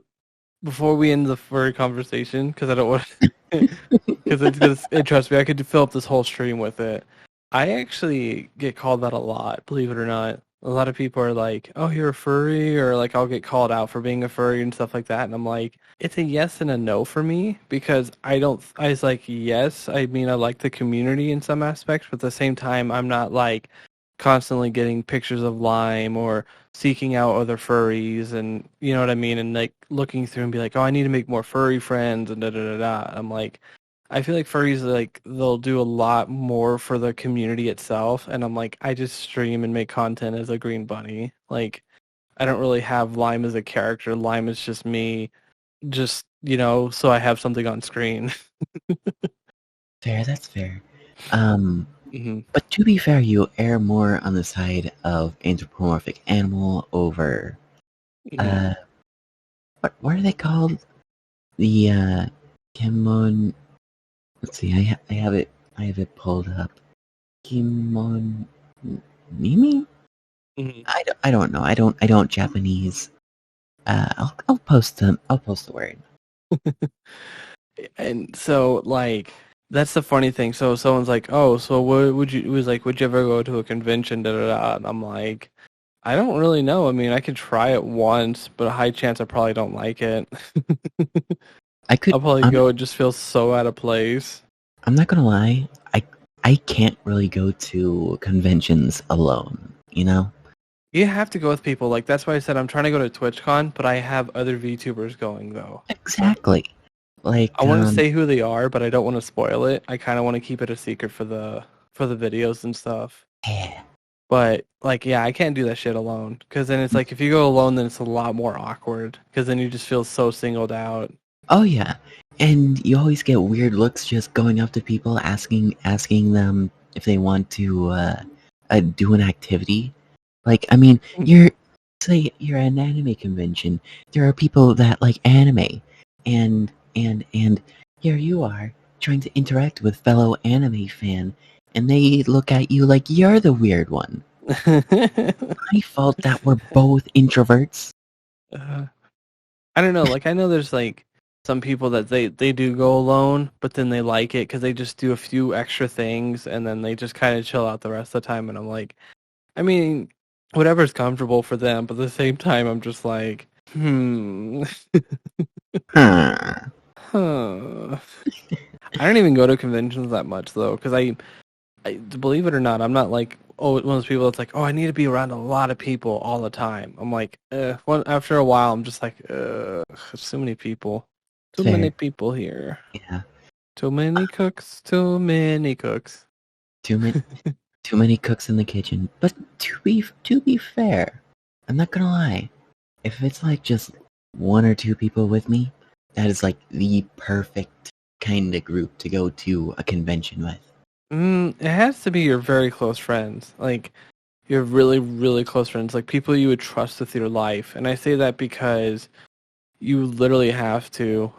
before we end the furry conversation, because I don't want, because trust me, I could fill up this whole stream with it. I actually get called that a lot, believe it or not. A lot of people are like, "Oh, you're a furry," or like I'll get called out for being a furry and stuff like that, and I'm like, it's a yes and a no for me because I don't. I was like, yes, I mean I like the community in some aspects, but at the same time, I'm not like constantly getting pictures of Lime or seeking out other furries and you know what I mean and like looking through and be like, oh, I need to make more furry friends and da da da da. I'm like, I feel like furries like they'll do a lot more for the community itself, and I'm like, I just stream and make content as a green bunny. Like, I don't really have Lime as a character. Lime is just me, just so I have something on screen. Fair, that's fair. hmm But to be fair, you err more on the side of anthropomorphic animal over hmm what are they called? The Kimon. Let's see, I have it pulled up. Kimon Mimi? hmm I don't know. I don't Japanese. I'll post them. I'll post the word. And so, like, that's the funny thing. So someone's like, "Oh, so what would you?" It was like, "Would you ever go to a convention?" Da da da. And I'm like, I don't really know. I mean, I could try it once, but a high chance I probably don't like it. I could. I'll probably go and just feel so out of place. I'm not gonna lie. I can't really go to conventions alone. You know. You have to go with people. Like that's why I said I'm trying to go to TwitchCon, but I have other VTubers going though. Exactly. Like I want to say who they are, but I don't want to spoil it. I kind of want to keep it a secret for the videos and stuff. yeah. But like, yeah, I can't do that shit alone. Because then it's like if you go alone, then it's a lot more awkward. Because then you just feel so singled out. Oh yeah. And you always get weird looks just going up to people asking them if they want to do an activity. Like, I mean, say you're at an anime convention. There are people that like anime, and here you are trying to interact with fellow anime fan, and they look at you like you're the weird one. My fault that we're both introverts. I don't know. Like, I know there's like some people that they do go alone, but then they like it because they just do a few extra things and then they just kind of chill out the rest of the time. And I'm like, I mean, whatever's comfortable for them, but at the same time, I'm just like, Huh. huh. I don't even go to conventions that much though, because I believe it or not, I'm not like one of those people that's like, oh, I need to be around a lot of people all the time. I'm like, after a while, I'm just like, there's too many people, too Fair. many people here, Yeah. too many cooks, too many cooks. Too many cooks in the kitchen. But to be fair, I'm not gonna lie. If it's like just one or two people with me, that is like the perfect kind of group to go to a convention with. It has to be your very close friends, like your really, really close friends, like people you would trust with your life. And I say that because you literally have to,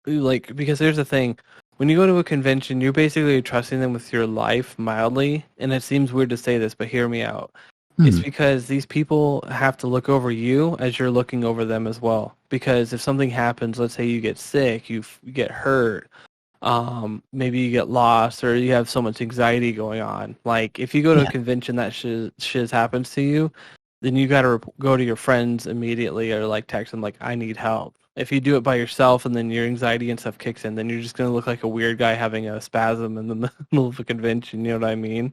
like, because here's the thing. When you go to a convention, you're basically trusting them with your life mildly, and it seems weird to say this, but hear me out. It's because these people have to look over you as you're looking over them as well. Because if something happens, let's say you get sick, you get hurt, maybe you get lost, or you have so much anxiety going on. Like if you go to a convention that shit happens to you, then you got to go to your friends immediately or like text them like, I need help. If you do it by yourself and then your anxiety and stuff kicks in, then you're just going to look like a weird guy having a spasm in the middle of a convention. You know what I mean?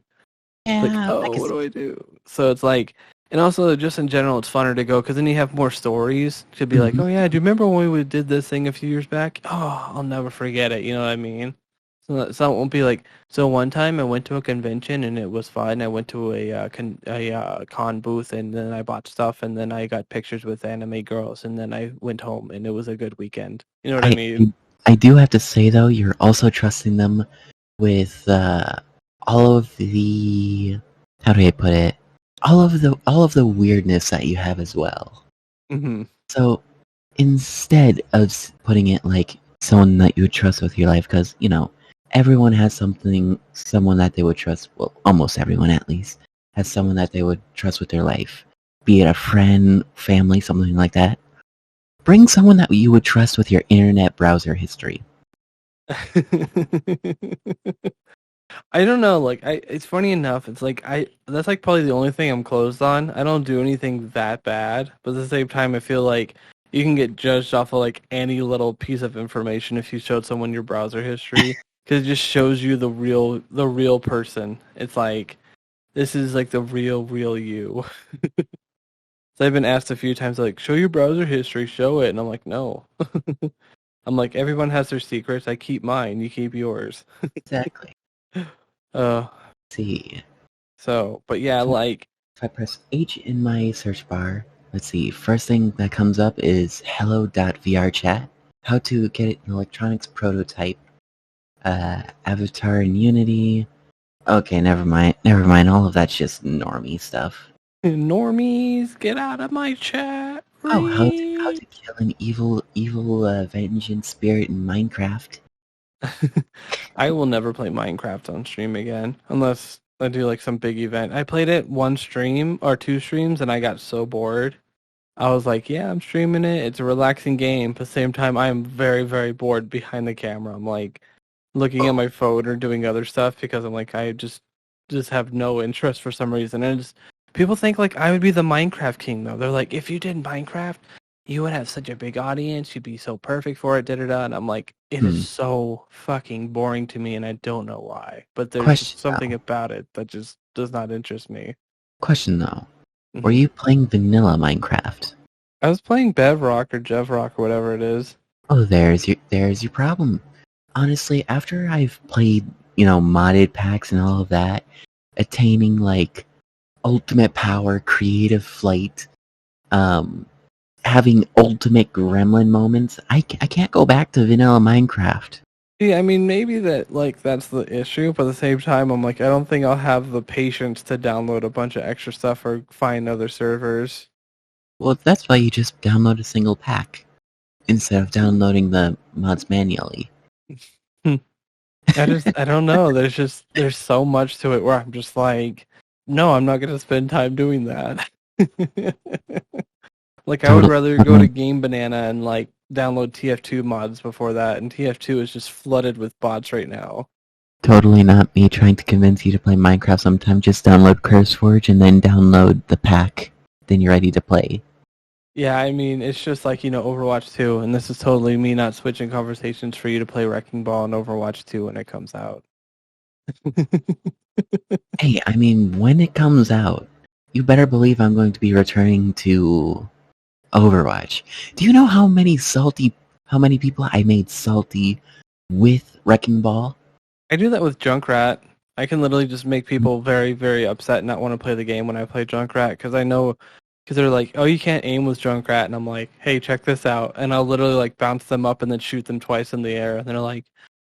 It's like, Yeah, I oh, can what do see. I do? So it's like, and also just in general, it's funner to go because then you have more stories to be like, Mhm. oh yeah, do you remember when we did this thing a few years back? Oh, I'll never forget it. You know what I mean? So it won't be like. So one time I went to a convention and it was fun. I went to a con booth and then I bought stuff and then I got pictures with anime girls and then I went home and it was a good weekend. You know what I I mean? I do have to say though, you're also trusting them with all of the, how do I put it? All of the weirdness that you have as well. Hmm. So instead of putting it like someone that you would trust with your life, because everyone has someone that they would trust. Well, almost everyone at least has someone that they would trust with their life, be it a friend, family, something like that. Bring someone that you would trust with your internet browser history. I don't know, like it's funny enough, it's like that's like probably the only thing I'm closed on. I don't do anything that bad, but at the same time I feel like you can get judged off of like any little piece of information if you showed someone your browser history because it just shows you the real person. It's like this is like the real you. So I've been asked a few times like show your browser history, show it, and I'm like no. I'm like everyone has their secrets. I keep mine, you keep yours. Exactly. Uh Let's see. so, but yeah, So like if I press H in my search bar, let's see. First thing that comes up is hello.vrchat. How to get an electronics prototype. Avatar in Unity. Okay, never mind. Never mind. All of that's just normie stuff. normies, get out of my chat. Oh, how Free. to kill an evil vengeance spirit in Minecraft. I will never play Minecraft on stream again unless I do like some big event. I played it one stream or two streams and I got so bored. I was like, yeah, I'm streaming it. It's a relaxing game. But at the same time, I am very, very bored behind the camera. I'm like looking at my phone or doing other stuff because I'm like, I just have no interest for some reason. And it's, people think like I would be the Minecraft king though. They're like, if you did Minecraft, you would have such a big audience. You'd be so perfect for it. Da da da. And I'm like, it is Hmm. so fucking boring to me, and I don't know why. But there's just Question something though. about it that just does not interest me. Question though. Were Hmm. you playing vanilla Minecraft? I was playing Bevrock or Jevrock or whatever it is. Oh, there's your problem. Honestly, after I've played, modded packs and all of that, attaining like ultimate power, creative flight, um, having ultimate gremlin moments, I can't go back to vanilla Minecraft. Yeah, I mean, maybe that's the issue, but at the same time, I'm like, I don't think I'll have the patience to download a bunch of extra stuff or find other servers. Well, that's why you just download a single pack instead of downloading the mods manually. Hmm. I don't know. There's so much to it where I'm just like, no, I'm not gonna spend time doing that. Like, I would Total. rather go to Game Banana and like download TF2 mods before that, and TF2 is just flooded with bots right now. Totally not me trying to convince you to play Minecraft sometime. Just download CurseForge and then download the pack. Then you're ready to play. Yeah, I mean, it's just like, Overwatch 2, and this is totally me not switching conversations for you to play Wrecking Ball and Overwatch 2 when it comes out. Hey, I mean, when it comes out, you better believe I'm going to be returning to Overwatch. Do you know how many people I made salty with Wrecking Ball? I do that with Junkrat. I can literally just make people very, very upset and not want to play the game when I play Junkrat because I know, because they're like, oh, you can't aim with Junkrat, and I'm like, hey, check this out, and I'll literally like bounce them up and then shoot them twice in the air, and they're like,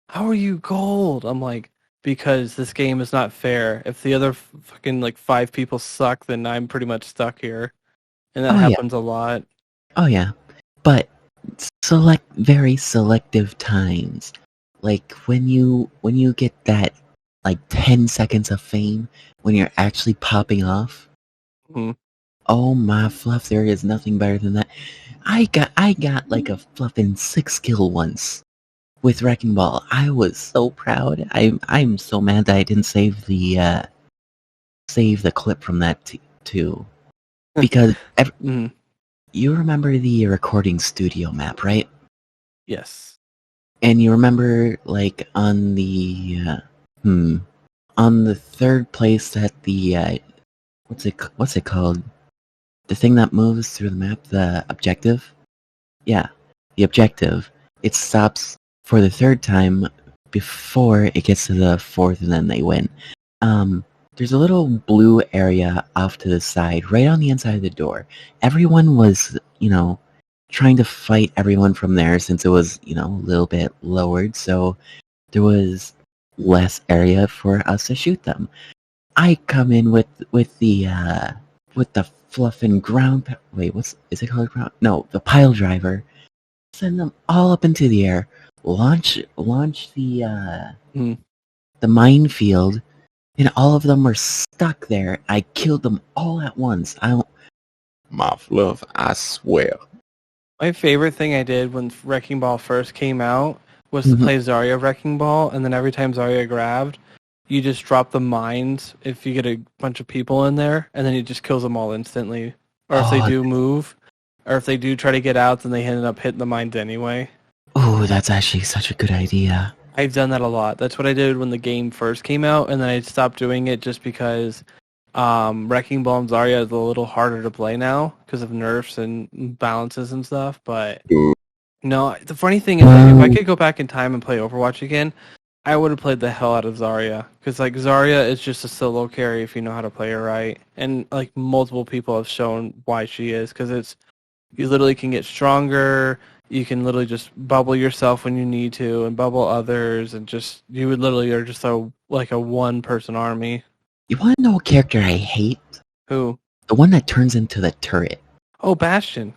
how are you gold? I'm like, because this game is not fair. If the other fucking like 5 people suck, then I'm pretty much stuck here, and that Oh yeah, happens a lot. oh yeah. But very selective times. Like when you get that like 10 seconds of fame when you're actually popping off. Mhm. Oh my fluff, there is nothing better than that. I got like a fluffing 6 kill once with Wrecking Ball. I was so proud. I'm so mad that I didn't save the clip from that too. Because Mhm. you remember the recording studio map, right? Yes. And you remember like on the on the third place at the what's it called? The thing that moves through the map, the objective. Yeah, the objective. It stops for the third time before it gets to the fourth, and then they win. There's a little blue area off to the side, right on the inside of the door. Everyone was, trying to fight everyone from there since it was, a little bit lowered, so there was less area for us to shoot them. I come in with the fluff and ground. Wait, is it called ground? No, the pile driver. Send them all up into the air. Launch the minefield, and all of them were stuck there. I killed them all at once. My fluff, I swear. My favorite thing I did when Wrecking Ball first came out was to play Zarya Wrecking Ball, and then every time Zarya grabbed, you just drop the mines if you get a bunch of people in there, and then it just kills them all instantly. Or if they do move, or if they do try to get out, then they end up hitting the mines anyway. Oh, that's actually such a good idea. I've done that a lot. That's what I did when the game first came out, and then I stopped doing it just because Wrecking Ball and Zarya is a little harder to play now because of nerfs and balances and stuff. But no, the funny thing is, if I could go back in time and play Overwatch again, I would have played the hell out of Zarya, because like Zarya is just a solo carry if you know how to play her right, and like multiple people have shown why she is, because you literally can get stronger. You can literally just bubble yourself when you need to, and bubble others, and you would literally are just a one-person army. You want to know a character I hate? Who? The one that turns into the turret. Oh, Bastion.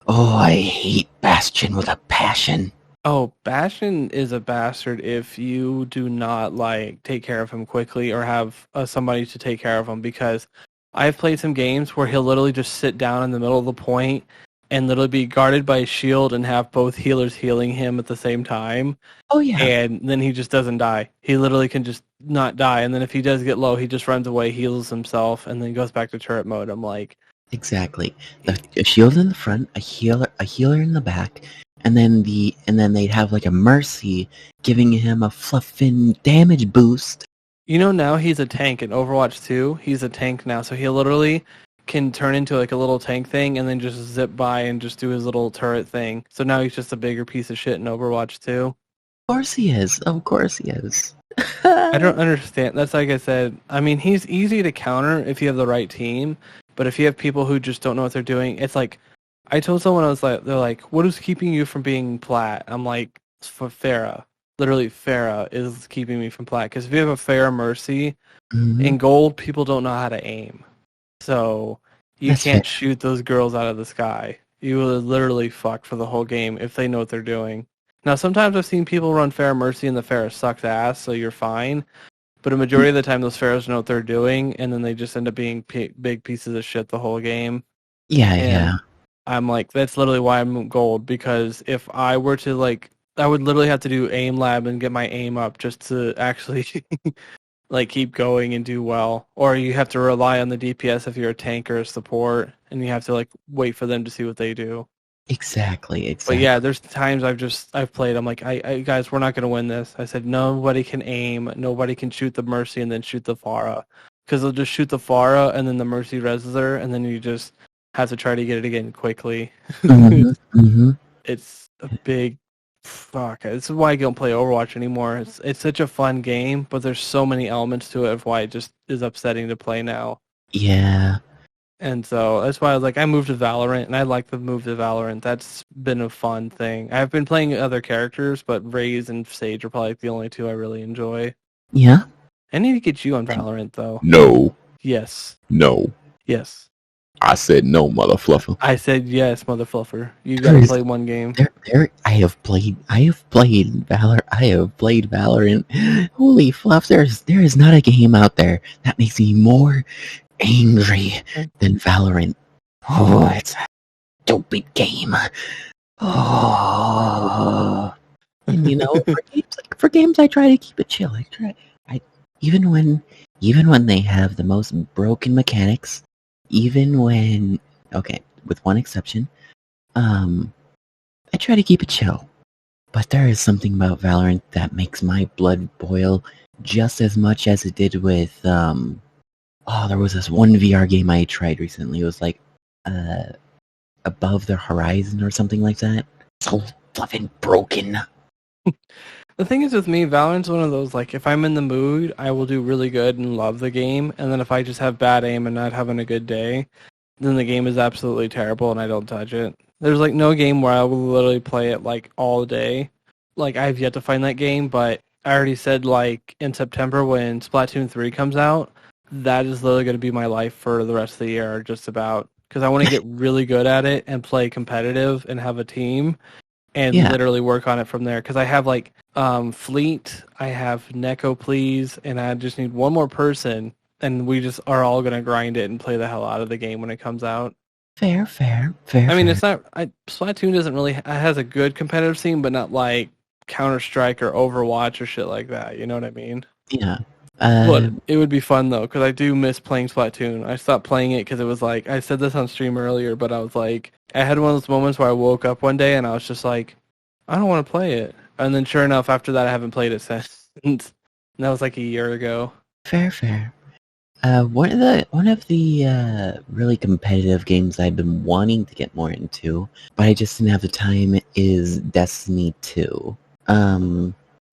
Oh, I hate Bastion with a passion. Oh, Bastion is a bastard if you do not take care of him quickly or have somebody to take care of him, because I've played some games where he'll literally just sit down in the middle of the point and literally be guarded by a shield and have both healers healing him at the same time. Oh, yeah. And then he just doesn't die. He literally can just not die. And then if he does get low, he just runs away, heals himself, and then goes back to turret mode. I'm like... Exactly. A shield in the front, a healer in the back, and then they'd have like a Mercy giving him a fluffin damage boost. Now he's a tank in Overwatch 2. He's a tank now, so he literally can turn into like a little tank thing and then just zip by and just do his little turret thing. So now he's just a bigger piece of shit in Overwatch 2. Of course he is. Of course he is. I don't understand. That's like I said. I mean, he's easy to counter if you have the right team, but if you have people who just don't know what they're doing, it's like, I told someone, they're like, what is keeping you from being plat? I'm like, for Pharah. Literally, Pharah is keeping me from plat. Because if you have a Pharah Mercy, in gold, people don't know how to aim. So you can't shoot those girls out of the sky. You will literally fuck for the whole game if they know what they're doing. Now, sometimes I've seen people run Pharah Mercy and the Pharah sucks ass, so you're fine. But a majority of the time, those Pharaohs know what they're doing, and then they just end up being big pieces of shit the whole game. Yeah. I'm like, that's literally why I'm gold, because if I were to, I would literally have to do aim lab and get my aim up just to actually, keep going and do well. Or you have to rely on the DPS if you're a tank or a support, and you have to, wait for them to see what they do. Exactly. But yeah, there's times I've played, I'm like, I guys, we're not going to win this. I said, nobody can aim, nobody can shoot the Mercy and then shoot the Pharah. Because they'll just shoot the Pharah and then the Mercy reses her, and then you just have to try to get it again quickly. It's a big fuck. This is why I don't play Overwatch anymore. It's such a fun game, but there's so many elements to it of why it just is upsetting to play now. Yeah. And so that's why I moved to Valorant, and I like the move to Valorant. That's been a fun thing. I've been playing other characters, but Raze and Sage are probably the only two I really enjoy. Yeah? I need to get you on Valorant, though. No. Yes. No. Yes. I said no, mother fluffer. I said yes, mother fluffer. You gotta play one game. I have played Valorant. Holy fluff, there is not a game out there that makes me more angry than Valorant. Oh, it's a stupid game. Oh, and for games, I try to keep it chill. Even when they have the most broken mechanics, with one exception, I try to keep it chill. But there is something about Valorant that makes my blood boil just as much as it did with there was this one VR game I tried recently. It was like Above the Horizon or something like that. So flippin' broken. The thing is with me, Valorant's one of those, like, if I'm in the mood, I will do really good and love the game, and then if I just have bad aim and not having a good day, then the game is absolutely terrible and I don't touch it. There's, like, no game where I will literally play it, like, all day. Like, I've yet to find that game, but I already said, like, in September when Splatoon 3 comes out, that is literally going to be my life for the rest of the year, just about. Because I want to get really good at it and play competitive and have a team and Yeah. literally work on it from there. Because I have, like, Fleet, I have Neko Please, and I just need one more person, and we just are all going to grind it and play the hell out of the game when it comes out. Fair. I mean, it's not... Splatoon doesn't really... It has a good competitive scene, but not like Counter-Strike or Overwatch or shit like that. You know what I mean? Yeah. But it would be fun, though, because I do miss playing Splatoon. I stopped playing it because it was like... I said this on stream earlier, but I was like... I had one of those moments where I woke up one day and I was just like, I don't want to play it. And then sure enough, after that, I haven't played it since. And that was like a year ago. Fair. One of the really competitive games I've been wanting to get more into, but I just didn't have the time, is Destiny 2.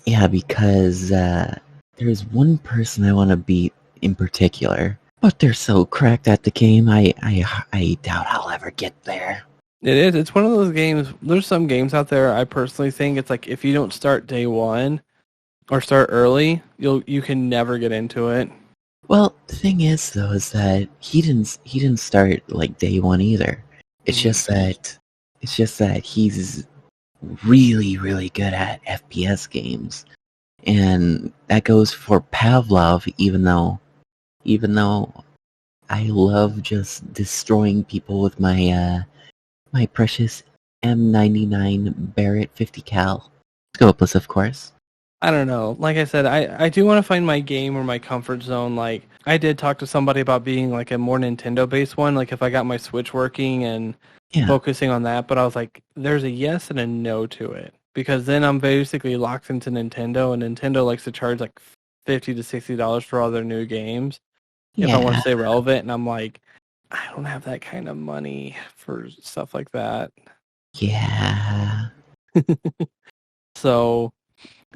Yeah, because there's one person I want to beat in particular, but they're so cracked at the game, I doubt I'll ever get there. It is. It's one of those games. There's some games out there, I personally think it's like if you don't start day one or start early, you can never get into it. Well, the thing is, though, is that he didn't start like day one either. It's just that he's really, really good at FPS games, and that goes for Pavlov. Even though I love just destroying people with my my precious M99 Barrett 50 cal scopeless, of course. I don't know. Like I said, I do want to find my game or my comfort zone. Like, I did talk to somebody about being like a more Nintendo-based one. Like, if I got my Switch working and focusing on that. But I was like, there's a yes and a no to it. Because then I'm basically locked into Nintendo. And Nintendo likes to charge like $50 to $60 for all their new games. If I want to stay relevant. And I'm like, I don't have that kind of money for stuff like that. Yeah. So...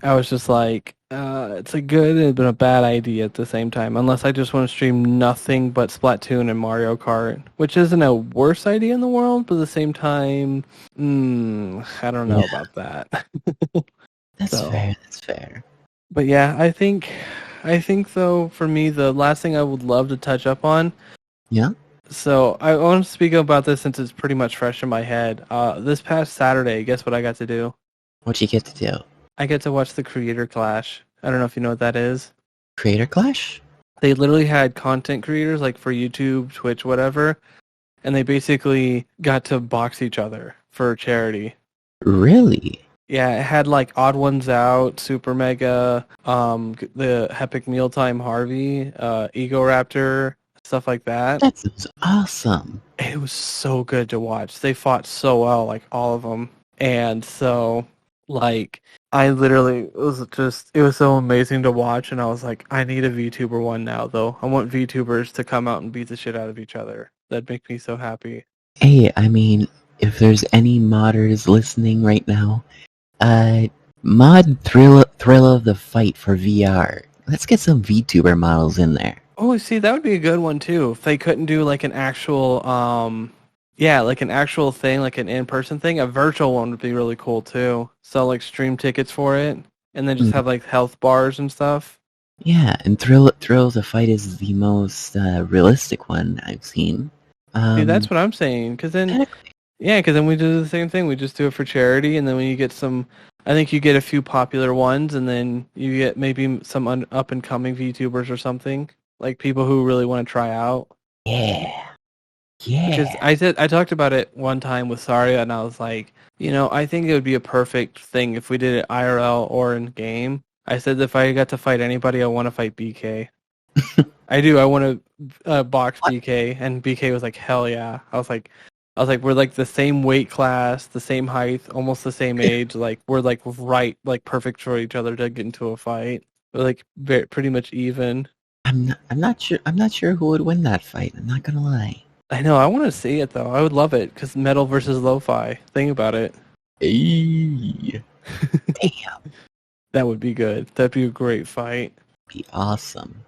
I was just like, it's a good but a bad idea at the same time, unless I just want to stream nothing but Splatoon and Mario Kart, which isn't a worse idea in the world, but at the same time, I don't know about that. That's fair. But yeah, I think though, for me, the last thing I would love to touch up on. Yeah? So I want to speak about this since it's pretty much fresh in my head. This past Saturday, guess what I got to do? What'd you get to do? I get to watch the Creator Clash. I don't know if you know what that is. Creator Clash? They literally had content creators, like for YouTube, Twitch, whatever, and they basically got to box each other for charity. Really? Yeah, it had like Odd Ones Out, Super Mega, the Epic Mealtime Harvey, Ego Raptor, stuff like that. That sounds awesome. It was so good to watch. They fought so well, like all of them. And so, like, I literally, it was so amazing to watch, and I was like, I need a VTuber one now, though. I want VTubers to come out and beat the shit out of each other. That'd make me so happy. Hey, I mean, if there's any modders listening right now, mod Thrill of the Fight for VR. Let's get some VTuber models in there. Oh, see, that would be a good one, too. If they couldn't do, like, an actual, like an actual thing, like an in-person thing, a virtual one would be really cool, too. Sell, like, stream tickets for it, and then just have, like, health bars and stuff. Yeah, and Thrill of the Fight is the most realistic one I've seen. See, that's what I'm saying, because then... Yeah, because then we do the same thing. We just do it for charity, and then when you get some... I think you get a few popular ones, and then you get maybe some up-and-coming VTubers or something. Like, people who really want to try out. Yeah. Because I talked about it one time with Saria, and I was like, I think it would be a perfect thing if we did it IRL or in-game. I said if I got to fight anybody, I want to fight BK. I do. I want to box BK, and BK was like, hell yeah. I was like, we're like the same weight class, the same height, almost the same age. Like, we're like right, like perfect for each other to get into a fight. like pretty much even. I'm not sure. I'm not sure who would win that fight. I'm not gonna lie. I know. I want to see it though. I would love it because metal versus lo-fi. Think about it. Hey. Damn, That would be good. That'd be a great fight. be awesome.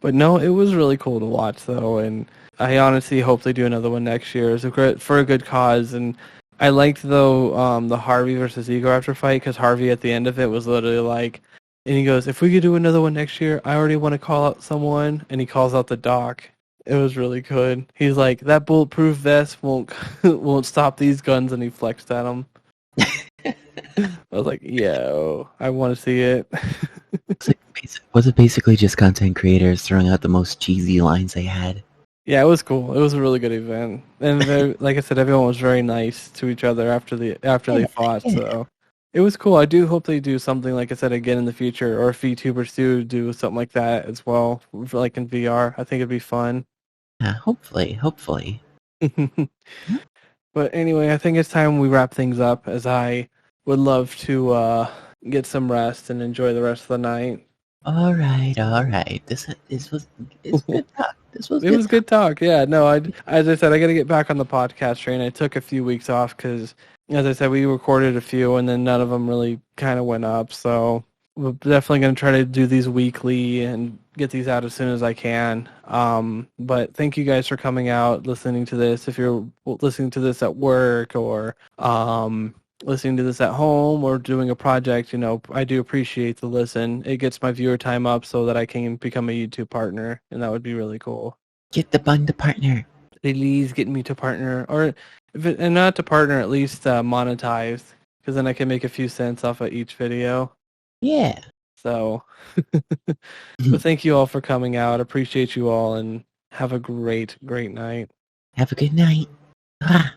But no, it was really cool to watch though, and I honestly hope they do another one next year. It's for a good cause, and I liked though the Harvey versus Ego after fight because Harvey at the end of it was literally like, and he goes, "If we could do another one next year, I already want to call out someone," and he calls out the doc. It was really good. He's like, "That bulletproof vest won't won't stop these guns," and he flexed at him. I was like, "Yo, I want to see it." Was it basically just content creators throwing out the most cheesy lines they had? Yeah, it was cool. It was a really good event, and like I said, everyone was very nice to each other after they fought. Yeah. So it was cool. I do hope they do something like I said again in the future, or if VTubers do something like that as well, for, like in VR. I think it'd be fun. Yeah, hopefully. But anyway, I think it's time we wrap things up, as I would love to get some rest and enjoy the rest of the night. All right. It's good talk. This was It was good talk. Yeah, no, as I said, I got to get back on the podcast train. I took a few weeks off because, as I said, we recorded a few and then none of them really kind of went up. So we're definitely going to try to do these weekly and get these out as soon as I can. But thank you guys for coming out, listening to this. If you're listening to this at work or listening to this at home or doing a project, I do appreciate the listen. It gets my viewer time up so that I can become a YouTube partner, and that would be really cool. Get the bun to partner. Please get me to partner, or and not to partner, at least monetize, because then I can make a few cents off of each video. Yeah. So, but thank you all for coming out. Appreciate you all, and have a great night. Have a good night. Ah.